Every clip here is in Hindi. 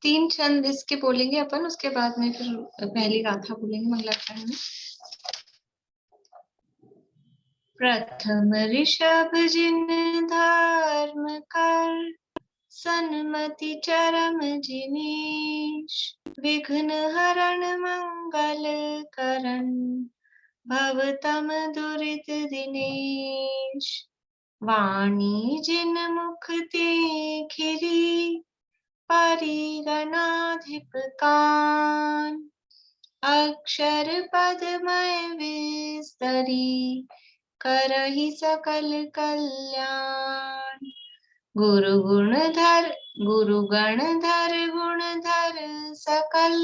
3 छंद इसके बोलेंगे अपन, उसके बाद में फिर पहली गाथा बोलेंगे मंगलाचरण में। प्रथम ऋषभ जिन धर्म कर, सन्मति चरम जिनीश, विघ्न हरण मंगल करण, भवतम दुरित दिनेश। वाणी जिन मुख ते खिरी, परिगणाधिप कान, अक्षर पदमय विस्तरी, करहि सकल कल्याण। गुरु गण धर गुण धर सकल,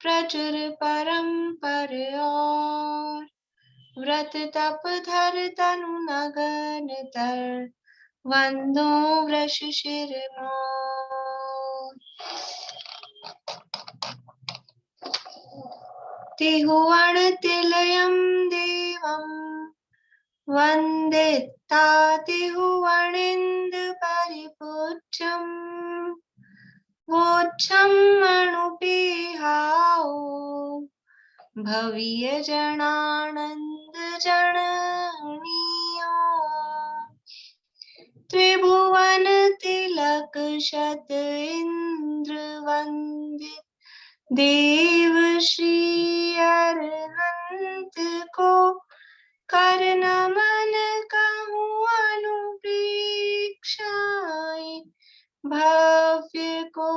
प्रचुर परम्पर और, व्रत तप धर तनु नगन तर, वंदो वृष शिर मोर। तिहुवन तिलयम देवम, वंदिता तिहुवनिंद परिपूज्यम, वोच्छम अणुपेहाओ, भव्य जनानंद जननीयो। त्रिभुवन तिलक शत इंद्र वंदित, देव श्री अरहंत को, कर नमन कहूँ अनुप्रेक्षाएं, भव्य को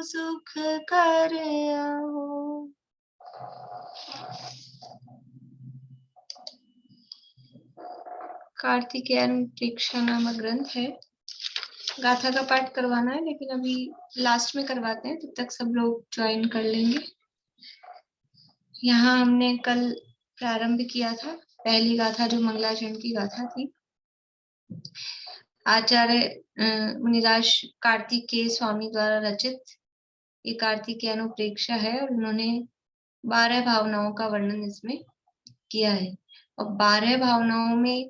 सुख कर आओ। कार्तिकेय अनुप्रेक्षा नामक ग्रंथ है। गाथा का पाठ करवाना है, लेकिन अभी लास्ट में करवाते हैं, तब तक सब लोग ज्वाइन कर लेंगे। यहाँ हमने कल प्रारंभ किया था पहली गाथा, जो मंगलाचरण की गाथा थी। आचार्य मुनिराज कार्तिकेय स्वामी द्वारा रचित ये कार्तिकेय अनुप्रेक्षा है, और उन्होंने 12 भावनाओं का वर्णन इसमें किया है। और 12 भावनाओं में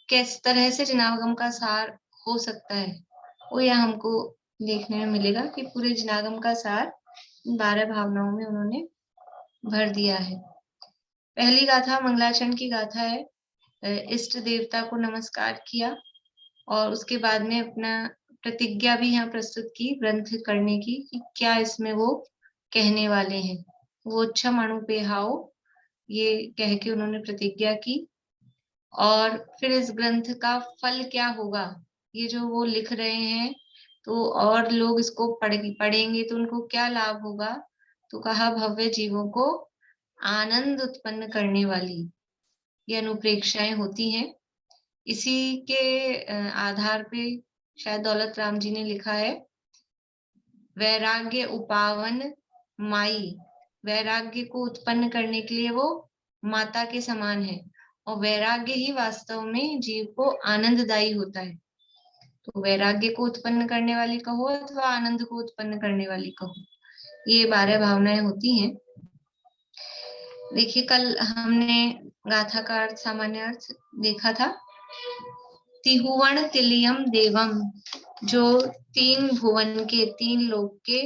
किस तरह से जिनागम का सार हो सकता है, वो यहाँ हमको देखने में मिलेगा कि पूरे जिनागम का सार 12 भावनाओं में उन्होंने भर दिया है। पहली गाथा मंगलाचरण की गाथा है। इष्ट देवता को नमस्कार किया और उसके बाद में अपना प्रतिज्ञा भी यहाँ प्रस्तुत की ग्रंथ करने की, कि क्या इसमें वो कहने वाले हैं। वो क्षम अणुपेहाओ, ये कह के उन्होंने प्रतिज्ञा की। और फिर इस ग्रंथ का फल क्या होगा, ये जो वो लिख रहे हैं, तो और लोग इसको पढ़ेंगे तो उनको क्या लाभ होगा। तो कहा भव्य जीवों को आनंद उत्पन्न करने वाली ये अनुप्रेक्षाएं होती हैं। इसी के आधार पे शायद दौलत राम जी ने लिखा है, वैराग्य उपावन माई। वैराग्य को उत्पन्न करने के लिए वो माता के समान है, और वैराग्य ही वास्तव में जीव को आनंददायी होता है। तो वैराग्य को उत्पन्न करने वाली कहो अथवा आनंद को उत्पन्न करने वाली कहो, ये 12 भावनाएं होती हैं। देखिए, कल हमने गाथा का अर्थ, सामान्य अर्थ देखा था। तिहुवन तिलयम देवम, जो 3 भुवन के, 3 लोक के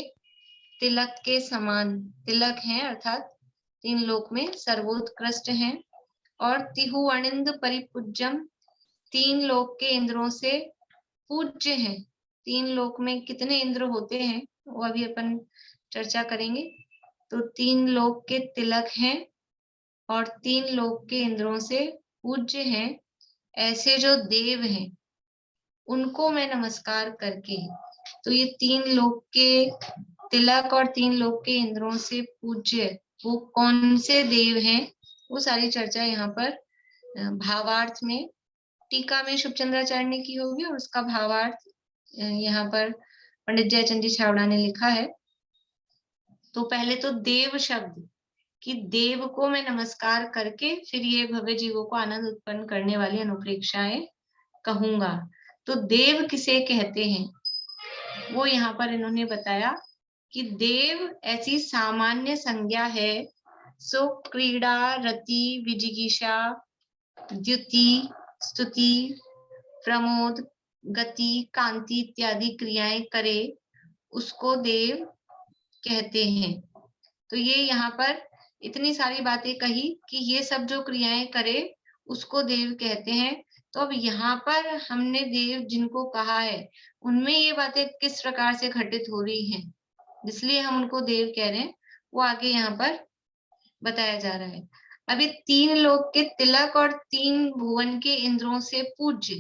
तिलक के समान तिलक हैं, अर्थात 3 लोक में सर्वोत्कृष्ट हैं। और तिहुवनिंद परिपूज्यम, 3 लोक के इंद्रों से पूज्य हैं। 3 लोक में कितने इंद्र होते हैं वो अभी अपन चर्चा करेंगे। तो 3 लोक के तिलक हैं और 3 लोक के इंद्रों से पूज्य हैं। ऐसे जो देव हैं उनको मैं नमस्कार करके, तो ये 3 लोक के तिलक और 3 लोक के इंद्रों से पूज्य वो कौन से देव हैं, वो सारी चर्चा यहाँ पर भावार्थ में, टीका में शुभचंद्राचार्य ने की होगी, और उसका भावार्थ यहाँ पर पंडित जयचंद जी छावड़ा ने लिखा है। तो पहले तो देव शब्द, कि देव को मैं नमस्कार करके फिर ये भव्य जीवों को आनंद उत्पन्न करने वाली अनुप्रेक्षाएं कहूंगा। तो देव किसे कहते हैं, वो यहाँ पर इन्होंने बताया कि देव ऐसी सामान्य संज्ञा है, सो क्रीड़ा रति विजिगीषा द्युति स्तुति प्रमोद गति कांति इत्यादि क्रियाएं करे उसको देव कहते हैं। तो ये यहाँ पर इतनी सारी बातें कही कि ये सब जो क्रियाएं करे उसको देव कहते हैं। तो अब यहाँ पर हमने देव जिनको कहा है उनमें ये बातें किस प्रकार से घटित हो रही हैं, इसलिए हम उनको देव कह रहे हैं, वो आगे यहाँ पर बताया जा रहा है। अभी 3 लोक के तिलक और 3 भुवन के इंद्रों से पूज्य।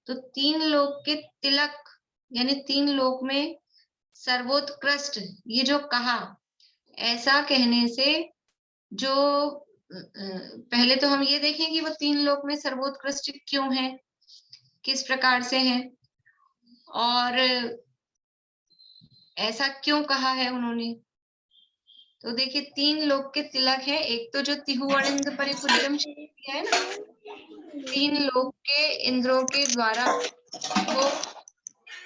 तो 3 लोक के तिलक यानी 3 लोक में सर्वोत्कृष्ट, ये जो कहा, ऐसा कहने से जो पहले तो हम ये देखें कि वो 3 लोक में सर्वोत्कृष्ट क्यों है, किस प्रकार से है, और ऐसा क्यों कहा है उन्होंने। तो देखिए 3 लोक के तिलक है, एक तो जो तिहुवनिंद परिपूज्यम किया है ना, 3 लोक के इंद्रों के द्वारा वो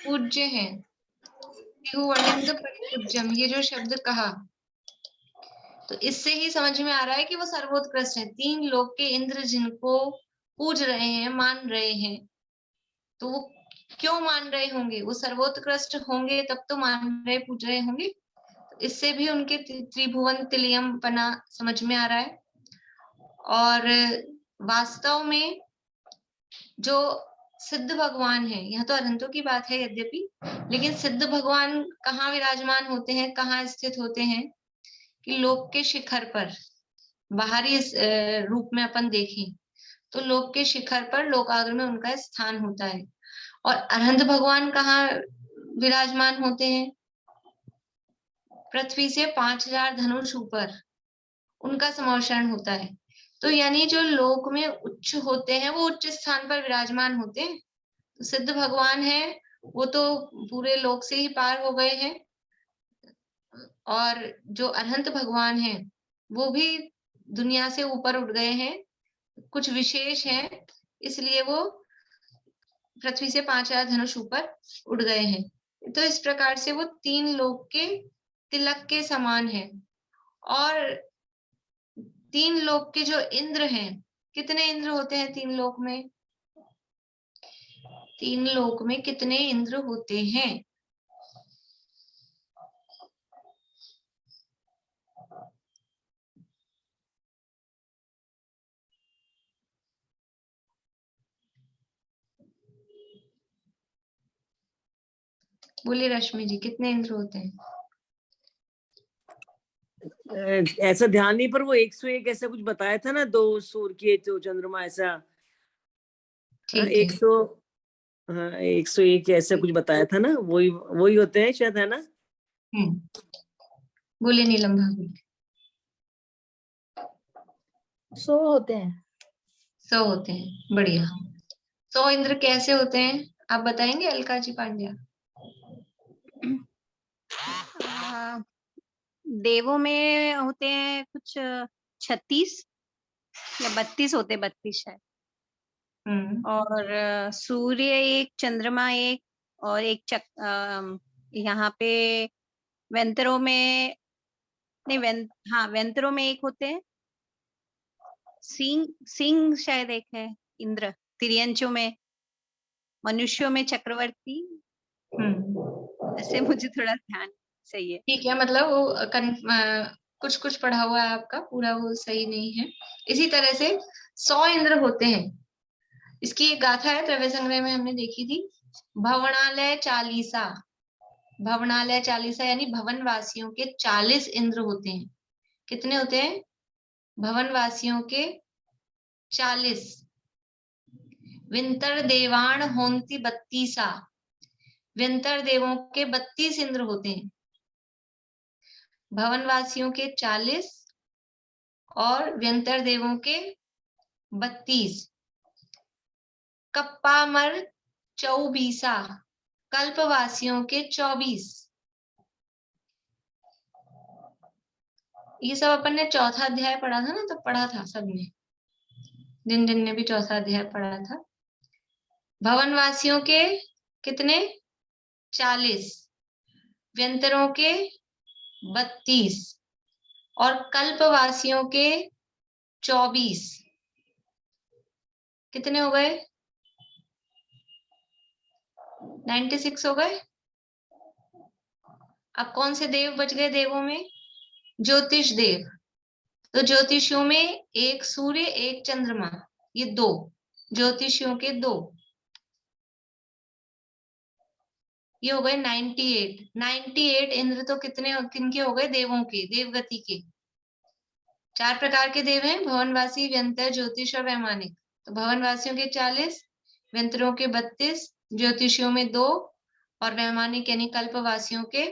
पूज्य है। तिहुवनिंद परिपूज्यम, ये जो शब्द कहा, तो इससे ही समझ में आ रहा है कि वो सर्वोत्कृष्ट है। 3 लोक के इंद्र जिनको पूज रहे हैं, मान रहे हैं, तो वो क्यों मान रहे होंगे, वो सर्वोत्कृष्ट होंगे तब तो मान रहे पूज रहे होंगे। इससे भी उनके त्रिभुवन तिलयम पना समझ में आ रहा है। और वास्तव में जो सिद्ध भगवान है, यह तो अनंतों की बात है यद्यपि, लेकिन सिद्ध भगवान कहाँ विराजमान होते हैं, कहाँ स्थित होते हैं, कि लोक के शिखर पर, बाहरी रूप में अपन देखें तो लोक के शिखर पर, लोकाग्र में उनका स्थान होता है। और अनंत भगवान कहाँ विराजमान होते हैं, पृथ्वी से 5000 धनुष ऊपर उनका समर्षण होता है। तो यानी जो लोक में उच्च होते हैं वो उच्च स्थान पर विराजमान होते हैं। तो सिद्ध भगवान है वो तो पूरे लोक से ही पार हो गए हैं, और जो अनंत भगवान है वो भी दुनिया से ऊपर उठ गए हैं, कुछ विशेष हैं, इसलिए वो पृथ्वी से 5000 धनुष ऊपर उड़ गए हैं। तो इस प्रकार से वो 3 लोक के तिलक के समान है। और 3 लोक के जो इंद्र हैं, कितने इंद्र होते हैं 3 लोक में, 3 लोक में कितने इंद्र होते हैं? बोलिए रश्मि जी, कितने इंद्र होते हैं? ऐसा ध्यान नहीं, पर वो 101 ऐसा कुछ बताया था ना, 2 सूर्य के, 2 चंद्रमा, ऐसा। ठीक है। 100, हाँ 101 ऐसा कुछ बताया था ना, वही वही होते हैं शायद, है ना? बोलिए नीलम भाभी। 100 होते हैं। 100 होते हैं, बढ़िया। 100 इंद्र कैसे होते हैं आप बताएंगे अलका जी पांड्या? देवों में होते हैं कुछ 36 या 32 होते, 32 शायद। और सूर्य एक, चंद्रमा एक, और एक यहाँ पे वेंतरों में नहीं, हाँ वेंतरों में एक होते हैं। सिंह शायद एक है इंद्र। तिर्यंचों में, मनुष्यों में चक्रवर्ती। ऐसे मुझे थोड़ा ध्यान सही है। ठीक है, मतलब वो कुछ कुछ पढ़ा हुआ है आपका, पूरा वो सही नहीं है। इसी तरह से 100 इंद्र होते हैं। इसकी एक गाथा है, त्रव्य संग्रह में हमने देखी थी। भवनालय चालीसा, भवनालय चालीसा यानी भवन वासियों के 40 इंद्र होते हैं। कितने होते हैं? भवन वासियों के 40। विंतर देवान होंती 32, विंतर देवों के 32 इंद्र होते हैं। भवन वासियों के 40 और व्यंतर देवों के 32। कप्पामर 24, कल्पवासियों के 24। ये सब अपन ने चौथा अध्याय पढ़ा था ना, तो पढ़ा था सबने, दिन दिन ने भी चौथा अध्याय पढ़ा था। भवन वासियों के कितने? 40, व्यंतरों के 32 और कल्पवासियों के 24। कितने हो गए? 96 हो गए। अब कौन से देव बच गए देवों में? ज्योतिष देव। तो ज्योतिषियों में एक सूर्य एक चंद्रमा, ये दो ज्योतिषियों के दो, ये हो गए 98 इंद्र। तो कितने किनके हो गए? देवों के, देवगति के। 4 प्रकार के देव हैं, भवनवासी, व्यंतर, ज्योतिष और वैमानिक। तो भवनवासियों के 40, व्यंतरों के 32, ज्योतिषियों में 2 और वैमानिक यानी कल्पवासियों के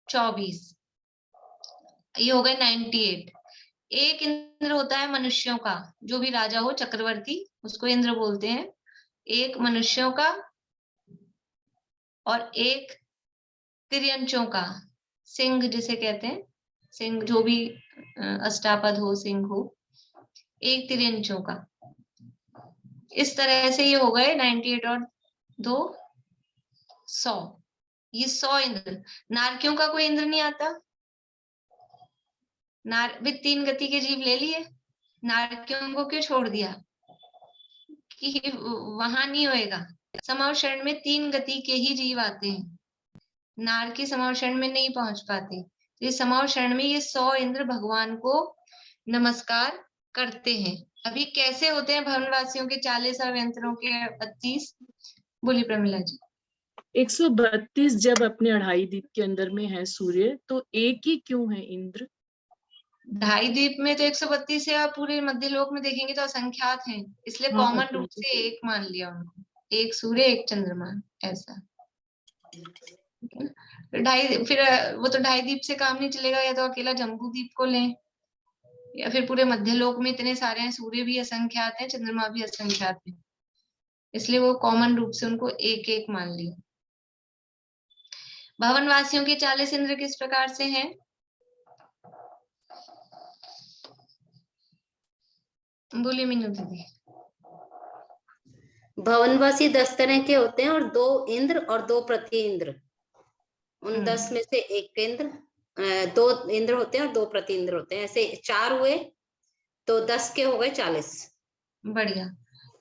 24। ये हो गए 98। एक इंद्र होता है मनुष्यों का, जो भी राजा हो, चक्रवर्ती, उसको इंद्र बोलते हैं। एक मनुष्यों का और एक तिर्यंचों का, सिंह जिसे कहते हैं, सिंह जो भी अष्टापद हो, सिंह हो, एक तिर्यंचों का। इस तरह से ये हो गए 98 और 2 100। ये 100 इंद्र। नारकियों का कोई इंद्र नहीं आता। भी 3 गति के जीव ले लिए, नारकियों को क्यों छोड़ दिया? कि वहां नहीं होएगा। समाव शरण में 3 गति के ही जीव आते हैं, नार की समाव शरण में नहीं पहुंच पाते। तो ये समाव शरण में ये 100 इंद्र भगवान को नमस्कार करते हैं। अभी कैसे होते हैं भवनवासियों के 40 और व्यंतरों के 32? बोली प्रमिला जी। 132 जब अपने अढ़ाई दीप के अंदर में है सूर्य, तो एक ही क्यों है इंद्र? ढाई दीप में तो 132 है, आप पूरे मध्य लोक में देखेंगे तो असंख्यात हैं, इसलिए हाँ, कॉमन रूप से एक मान लिया उनको, एक सूर्य एक चंद्रमा, ऐसा। फिर वो तो ढाई दीप से काम नहीं चलेगा, या तो अकेला जम्बू दीप को लें, या फिर पूरे मध्य लोक में इतने सारे हैं, सूर्य भी असंख्यात है, चंद्रमा भी असंख्यात है, इसलिए वो कॉमन रूप से उनको एक एक मान लिया। भवन वासियों के 40 इंद्र किस प्रकार से हैं? बोलिए मीनू दीदी। भवनवासी 10 तरह के होते हैं और 2 इंद्र और 2 प्रति इंद्र। उन 10 में से एक इंद्र, 2 इंद्र होते हैं और 2 प्रति इंद्र होते हैं, ऐसे 4 हुए तो 10 के हो गए 40। बढ़िया।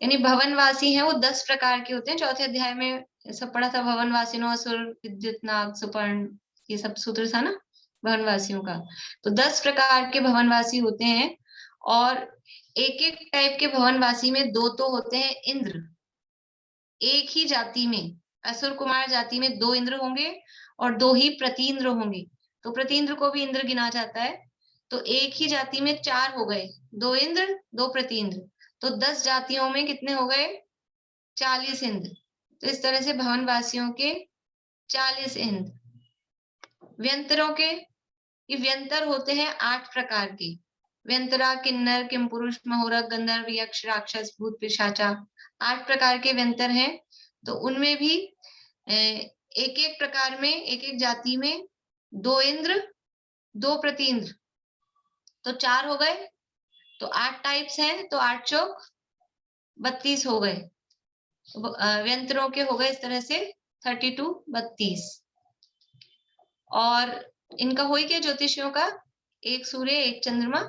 यानी भवनवासी हैं वो 10 प्रकार के होते हैं। चौथे अध्याय में सब पढ़ा था, भवनवासिनो असुर विद्युत नाग सुपर्ण, ये सब सूत्र था ना भवनवासियों का। तो 10 प्रकार के भवनवासी होते हैं, और एक एक टाइप के भवनवासी में 2 तो होते हैं इंद्र। एक ही जाति में, असुर कुमार जाति में 2 इंद्र होंगे और 2 ही प्रति इंद्र होंगे। तो प्रति इंद्र को भी इंद्र गिना जाता है। तो एक ही जाति में 4 हो गए, 2 इंद्र 2 प्रति इंद्र। तो 10 जातियों में कितने हो गए? 40 इंद्र। तो इस तरह से भवनवासियों के 40 इंद्र। व्यंतरों के, ये व्यंतर होते हैं 8 प्रकार के। व्यंतरा, किन्नर, किमपुरुष, महोरक, गंधर्व, यक्ष, राक्षस, भूत, पिशाचा, 8 प्रकार के व्यंतर हैं। तो उनमें भी एक एक प्रकार में, एक एक जाति में 2 इंद्र 2 प्रति इंद्र, तो 4 हो गए। तो 8 टाइप्स हैं, तो 8 चौक 32 हो गए। व्यंतरों के हो गए इस तरह से 32 32। और इनका हो ही क्या ज्योतिषियों का? एक सूर्य एक चंद्रमा।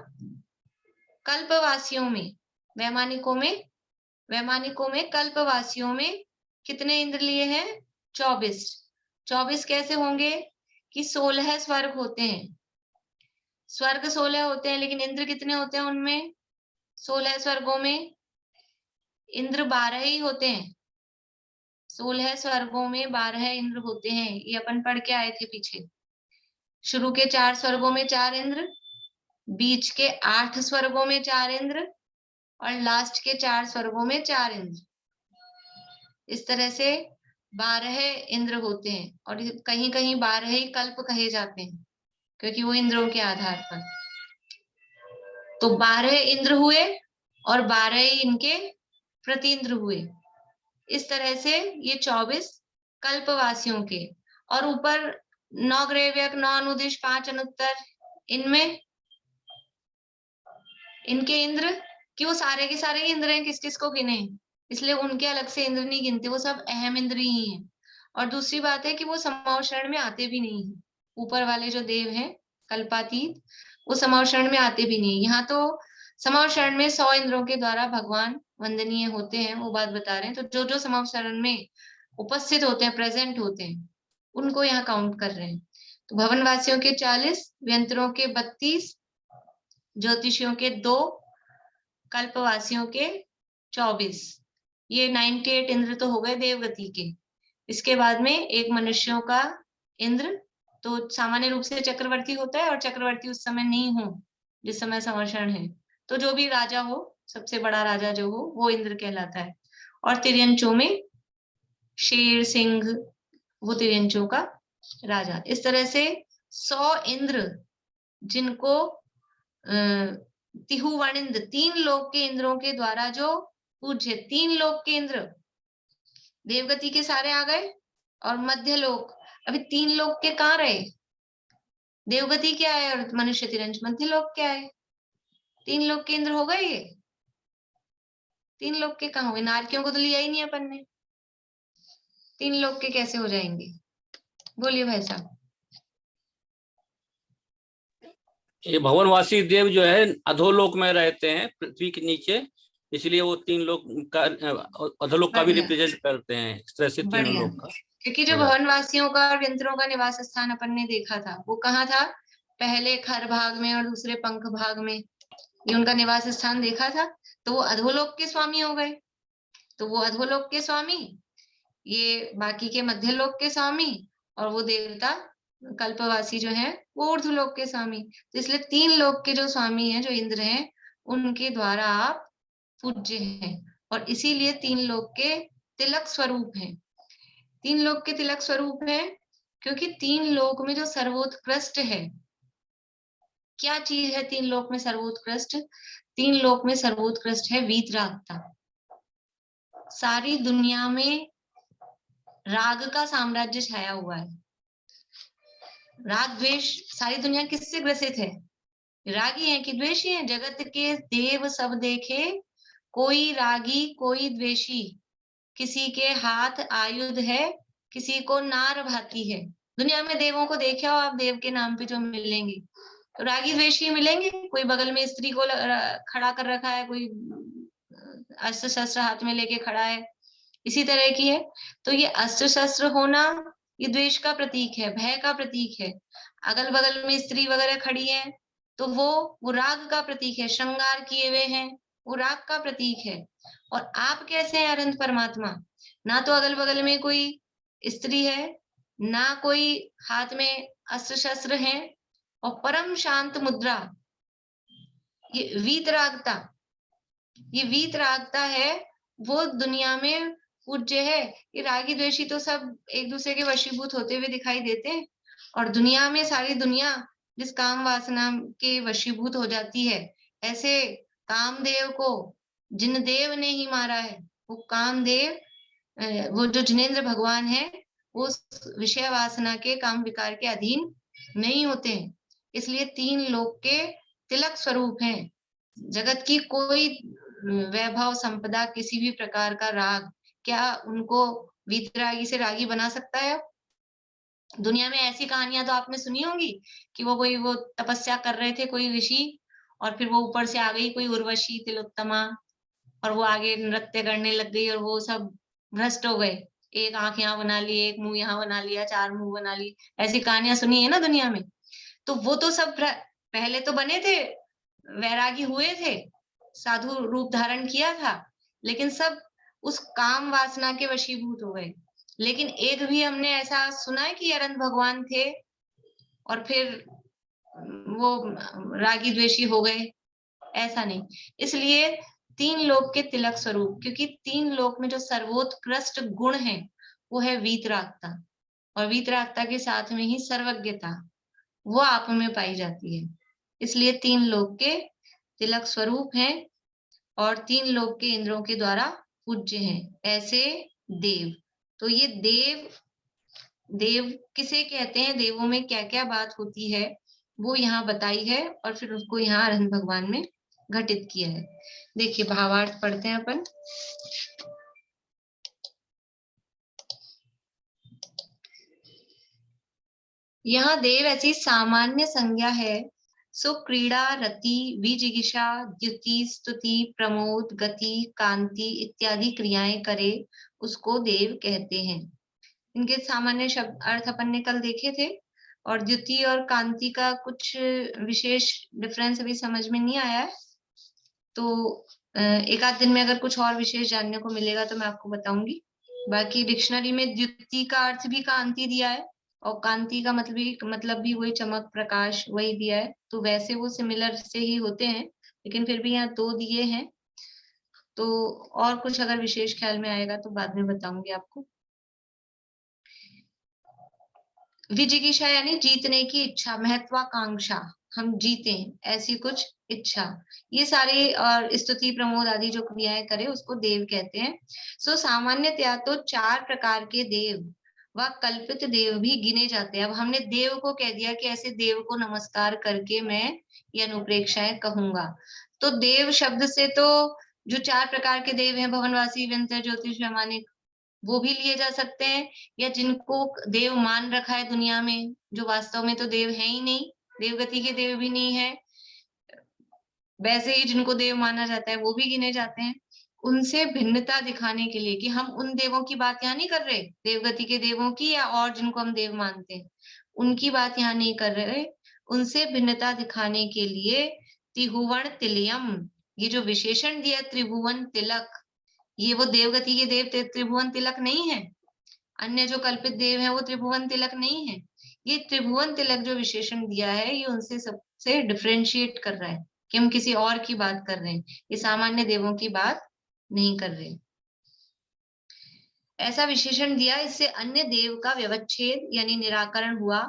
कल्पवासियों में, वैमानिकों में कल्पवासियों में कितने इंद्र लिए हैं? 24। 24 कैसे होंगे कि 16 स्वर्ग होते हैं, स्वर्ग 16 होते हैं, लेकिन इंद्र कितने होते हैं उनमें? 16 स्वर्गों में इंद्र 12 ही होते हैं। 16 स्वर्गों में 12 इंद्र होते हैं, ये अपन पढ़ के आए थे पीछे। शुरू के 4 स्वर्गों में 4 इंद्र, बीच के 8 स्वर्गों में 4 इंद्र, और लास्ट के 4 स्वर्गों में 4 इंद्र। इस तरह से 12 इंद्र होते हैं, और कहीं कहीं 12 ही कल्प कहे जाते हैं, क्योंकि वो इंद्रों के आधार पर। तो 12 इंद्र हुए और 12 ही इनके प्रति इंद्र हुए। इस तरह से ये 24 कल्पवासियों के। और ऊपर 9 ग्रेव्यक, 9 अनुदिश, 5 अनुत्तर, इनमें इनके इंद्र कि वो सारे के सारे इंद्र हैं, किस किस को गिने, इसलिए उनके अलग से इंद्र नहीं गिनते, वो सब अहम इंद्र ही हैं। और दूसरी बात है कि वो समाव शरण में आते भी नहीं है। ऊपर वाले जो देव हैं कल्पातीत, वो समाव शरण में आते भी नहीं। यहाँ तो समाव शरण में 100 इंद्रों के द्वारा भगवान वंदनीय होते हैं, वो बात बता रहे हैं। तो जो जो समाव शरण में उपस्थित होते हैं, प्रेजेंट होते हैं, उनको यहाँ काउंट कर रहे हैं। तो भवनवासियों के 40, व्यंतरों के 32, ज्योतिषियों के 2, कल्पवासियों के 24। ये 98 इंद्र तो हो गए देवगति के। इसके बाद में एक मनुष्यों का इंद्र, तो सामान्य रूप से चक्रवर्ती होता है, और चक्रवर्ती उस समय नहीं हो जिस समय संवर्षण है, तो जो भी राजा हो, सबसे बड़ा राजा जो हो वो इंद्र कहलाता है। और तिर्यंचों में शेर, सिंह, वो तिर्यंचों का राजा। इस तरह से 100 इंद्र, जिनको तिहुवनिंद, 3 लोक के इंद्रों के द्वारा जो पूज्य, 3 लोक के इंद्र, देवगति के सारे आ गए, और मध्य लोक, अभी 3 लोक के कहाँ रहे? देवगति क्या है और मनुष्य तिरंज, मध्य लोक क्या है? 3 लोक के इंद्र हो गए ये? 3 लोक के कहाँ हुए? नारकियों को तो लिया ही नहीं अपन ने, 3 लोक के कैसे हो जाएंगे? बोलिए भाई साहब। ये भवनवासी देव जो है अधोलोक में रहते हैं, पृथ्वी के नीचे, इसलिए वो 3 लोक का, अधोलोक का भी रिप्रेजेंट करते हैं, इस तरह से 3 लोक का। क्योंकि जो भवनवासियों का और यंत्रों का निवास स्थान अपन ने देखा था, वो कहाँ था? पहले खर भाग में और दूसरे पंख भाग में, ये उनका निवास स्थान देखा था। तो वो अधोलोक के स्वामी हो गए, तो वो अधोलोक के स्वामी, ये बाकी के मध्य लोक के स्वामी, और वो देवता कल्पवासी जो है वो ऊर्ध्वलोक के स्वामी। तो इसलिए 3 लोक के जो स्वामी हैं, जो इंद्र हैं, उनके द्वारा आप पूज्य हैं, और इसीलिए 3 लोक के तिलक स्वरूप हैं। 3 लोक के तिलक स्वरूप है क्योंकि 3 लोक में जो सर्वोत्कृष्ट है, क्या चीज है 3 लोक में सर्वोत्कृष्ट? 3 लोक में सर्वोत्कृष्ट है वीतरागता। सारी दुनिया में राग का साम्राज्य छाया हुआ है। राग द्वेष, सारी दुनिया किससे ग्रसित है? रागी है कि द्वेषी है? जगत के देव सब देखे, कोई रागी कोई द्वेषी, किसी के हाथ आयुध है, किसी को नार भाती है। दुनिया में देवों को देखे हो आप, देव के नाम पे जो मिलेंगे तो रागी द्वेषी मिलेंगे। कोई बगल में स्त्री को खड़ा कर रखा है, कोई अस्त्र शस्त्र हाथ में लेके खड़ा है, इसी तरह की है। तो ये अस्त्र शस्त्र होना, ये द्वेष का प्रतीक है, भय का प्रतीक है। अगल बगल में स्त्री वगैरह खड़ी है तो वो राग का प्रतीक है। श्रृंगार किए हुए हैं, वो राग का प्रतीक है। और आप कैसे हैं अनंत परमात्मा? ना तो अगल बगल में कोई स्त्री है, ना कोई हाथ में अस्त्र शस्त्र है, और परम शांत मुद्रा, ये वीतरागता, ये वीतरागता है, वो दुनिया में पूज्य है। ये रागी द्वेषी तो सब एक दूसरे के वशीभूत होते हुए दिखाई देते हैं, और दुनिया में सारी दुनिया जिस काम वासना के वशीभूत हो जाती है, ऐसे कामदेव को जिन देव ने ही मारा है, वो कामदेव, वो जो जिनेंद्र भगवान है, वो विषय वासना के काम विकार के अधीन नहीं होते हैं। इसलिए 3 लोक के तिलक स्वरूप हैं। जगत की कोई वैभव संपदा, किसी भी प्रकार का राग, क्या उनको वीतरागी से रागी बना सकता है? दुनिया में ऐसी कहानियां तो आपने सुनी होंगी कि वो तपस्या कर रहे थे कोई ऋषि, और फिर वो ऊपर से आ गई कोई उर्वशी तिलोत्तमा, और वो आगे नृत्य करने लग गई, और वो सब भ्रष्ट हो गए। एक आंख यहाँ बना ली, एक मुंह यहाँ बना लिया, 4 मुंह बना ली, ऐसी कहानियां सुनी है ना दुनिया में। तो वो तो सब पहले तो बने थे, वैरागी हुए थे, साधु रूप धारण किया था, लेकिन सब उस काम वासना के वशीभूत हो गए। लेकिन एक भी हमने ऐसा सुना है कि अनंत भगवान थे और फिर वो रागी द्वेषी हो गए? ऐसा नहीं। इसलिए 3 लोक के तिलक स्वरूप, क्योंकि 3 लोक में जो सर्वोत्कृष्ट गुण है वो है वीतरागता, और वीतरागता के साथ में ही सर्वज्ञता, वो आप में पाई जाती है। इसलिए 3 लोक के तिलक स्वरूप हैं, और 3 लोक के इंद्रों के द्वारा पूज्य हैं, ऐसे देव। तो ये देव किसे कहते हैं, देवों में क्या क्या बात होती है, वो यहाँ बताई है, और फिर उसको यहाँ अरहंत भगवान में घटित किया है। देखिए भावार्थ पढ़ते हैं अपन। यहाँ देव ऐसी सामान्य संज्ञा है, सो क्रीड़ा, रति, विजिगिषा, द्युति, स्तुति, प्रमोद, गति, कांति इत्यादि क्रियाएं करे, उसको देव कहते हैं। इनके सामान्य शब्द अर्थ अपन ने कल देखे थे। और द्युति और कांति का कुछ विशेष डिफरेंस अभी समझ में नहीं आया है, तो एक आध दिन में अगर कुछ और विशेष जानने को मिलेगा तो मैं आपको बताऊंगी। बाकी डिक्शनरी में द्युति का अर्थ भी कांति दिया है और कांति का मतलब भी वही चमक प्रकाश वही दिया है, तो वैसे वो सिमिलर से ही होते हैं, लेकिन फिर भी यहाँ 2 दिए हैं। तो और कुछ अगर विशेष ख्याल में आएगा तो बाद में बताऊंगी आपको। विजिगीषा यानी जीतने की इच्छा, महत्वाकांक्षा, हम जीतें ऐसी कुछ इच्छा। ये सारे और स्तुति प्रमोद आदि जो क्रियाएं करे उसको देव कहते हैं। सो सामान्यतया तो 4 प्रकार के देव व कल्पित देव भी गिने जाते हैं। अब हमने देव को कह दिया कि ऐसे देव को नमस्कार करके मैं ये अनुप्रेक्षाएं कहूंगा। तो देव शब्द से तो जो 4 प्रकार के देव हैं, भवनवासी, व्यंतर, ज्योतिष, वैमानिक, वो भी लिए जा सकते हैं, या जिनको देव मान रखा है दुनिया में, जो वास्तव में तो देव है ही नहीं, देवगति के देव भी नहीं है, वैसे ही जिनको देव माना जाता है वो भी गिने जाते हैं। उनसे भिन्नता दिखाने के लिए कि हम उन देवों की बात यहाँ नहीं कर रहे, देवगति के देवों की या और जिनको हम देव मानते हैं उनकी बात यहाँ नहीं कर रहे, उनसे भिन्नता दिखाने के लिए त्रिभुवन तिलयम, ये जो विशेषण दिया त्रिभुवन तिलक, ये वो देवगति के देव त्रिभुवन तिलक नहीं है, अन्य जो कल्पित देव है वो त्रिभुवन तिलक नहीं है। ये त्रिभुवन तिलक जो विशेषण दिया है ये उनसे सबसे डिफरेंशिएट कर रहा है कि हम किसी और की बात कर रहे हैं, ये सामान्य देवों की बात नहीं कर रहे। ऐसा विशेषण दिया, इससे अन्य देव का व्यवच्छेद यानी निराकरण हुआ।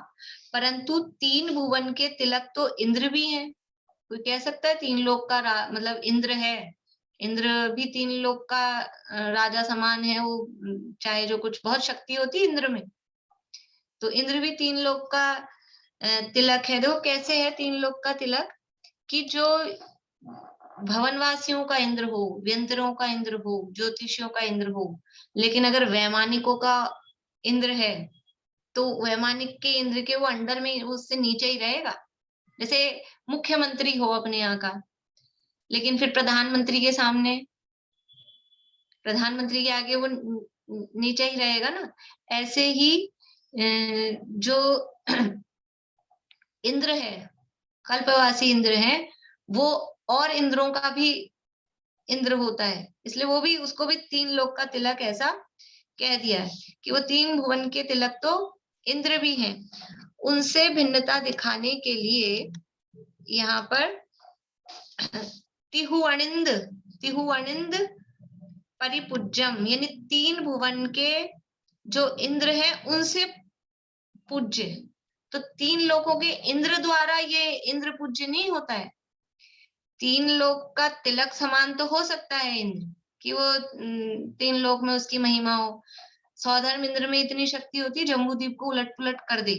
परंतु 3 भुवन के तिलक तो इंद्र भी हैं। कोई कह सकता है 3 लोक का मतलब इंद्र है, इंद्र भी 3 लोक का राजा समान है, वो चाहे जो कुछ बहुत शक्ति होती है इंद्र में, तो इंद्र भी 3 लोक का तिलक है। देखो कैसे है 3 लोक का तिलक, कि जो भवनवासियों का इंद्र हो, व्यंतरों का इंद्र हो, ज्योतिषियों का इंद्र हो, लेकिन अगर वैमानिकों का इंद्र है तो वैमानिक के इंद्र के वो अंडर में, उससे नीचे ही रहेगा। जैसे मुख्यमंत्री हो अपने यहाँ का, लेकिन फिर प्रधानमंत्री के सामने, प्रधानमंत्री के आगे वो नीचे ही रहेगा ना। ऐसे ही जो इंद्र है, कल्पवासी इंद्र है, वो और इंद्रों का भी इंद्र होता है, इसलिए वो भी, उसको भी 3 लोक का तिलक ऐसा कह दिया है कि वो 3 भुवन के तिलक तो इंद्र भी हैं। उनसे भिन्नता दिखाने के लिए यहाँ पर तिहुअनिंद, तिहुअनिंद परिपूज्यम यानी 3 भुवन के जो इंद्र है उनसे पूज्य। तो 3 लोकों के इंद्र द्वारा ये इंद्र पूज्य नहीं होता है। 3 लोक का तिलक समान तो हो सकता है इंद्र, कि वो 3 लोक में उसकी महिमा हो। सौधर्म इंद्र में इतनी शक्ति होती है जम्बूद्वीप को उलट पुलट कर दे,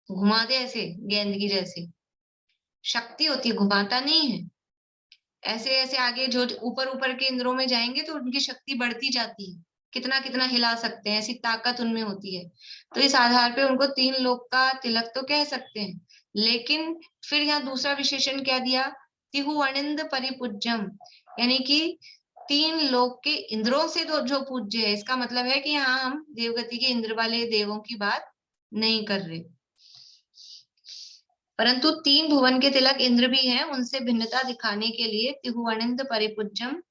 घुमा दे, ऐसे गेंद की जैसे शक्ति होती है, घुमाता नहीं है। ऐसे ऐसे आगे जो ऊपर ऊपर के इंद्रों में जाएंगे तो उनकी शक्ति बढ़ती जाती है, कितना कितना हिला सकते हैं, ऐसी ताकत उनमें होती है। तो इस आधार पे उनको 3 लोक का तिलक तो कह सकते हैं। लेकिन फिर यहाँ दूसरा विशेषण क्या दिया, तिहुअनिंद परिपूज्यम, यानी कि 3 लोक के इंद्रों से तो जो पूज्य है, इसका मतलब है कि यहाँ हम देवगति के इंद्र वाले देवों की बात नहीं कर रहे, परंतु 3 भुवन के तिलक इंद्र भी हैं, उनसे भिन्नता दिखाने के लिए तिहुअनिंद परिपूज्यम,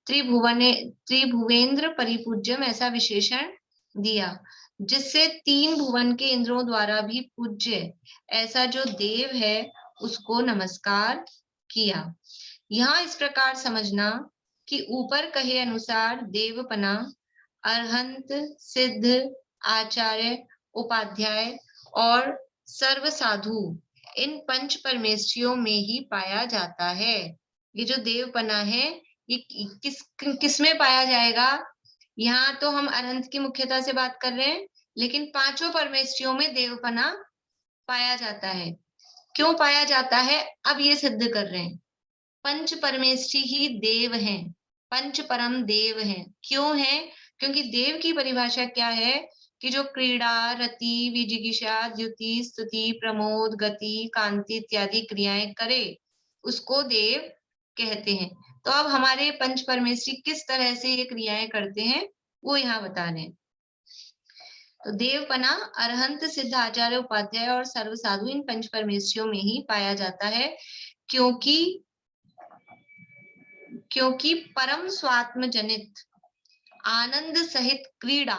त्रिभुवेंद्र परिपूज्यम ऐसा विशेषण दिया, जिससे 3 भुवन के इंद्रों द्वारा भी पूज्य ऐसा जो देव है उसको नमस्कार किया। यहाँ इस प्रकार समझना कि ऊपर कहे अनुसार देवपना अरहंत, सिद्ध, आचार्य, उपाध्याय और सर्व साधु इन 5 परमेष्ठियों में ही पाया जाता है। ये जो देवपना है ये किस में पाया जाएगा? यहाँ तो हम अरहंत की मुख्यता से बात कर रहे हैं, लेकिन 5 परमेष्ठियों में देवपना पाया जाता है। क्यों पाया जाता है अब ये सिद्ध कर रहे हैं। 5 परमेष्ठी ही देव हैं, 5 परम देव हैं। क्यों है? क्योंकि देव की परिभाषा क्या है कि जो क्रीड़ा, रति, विजिगीषा, द्युति, स्तुति, प्रमोद, गति, कांति इत्यादि क्रियाएं करे उसको देव कहते हैं। तो अब हमारे 5 परमेष्ठी किस तरह से ये क्रियाएं करते हैं वो यहाँ बता रहे हैं। तो देवपना, अरहंत, सिद्ध, आचार्य, उपाध्याय और सर्व साधु इन पंच परमेश्वरियों में ही पाया जाता है, क्योंकि परम स्वात्म जनित आनंद सहित क्रीड़ा।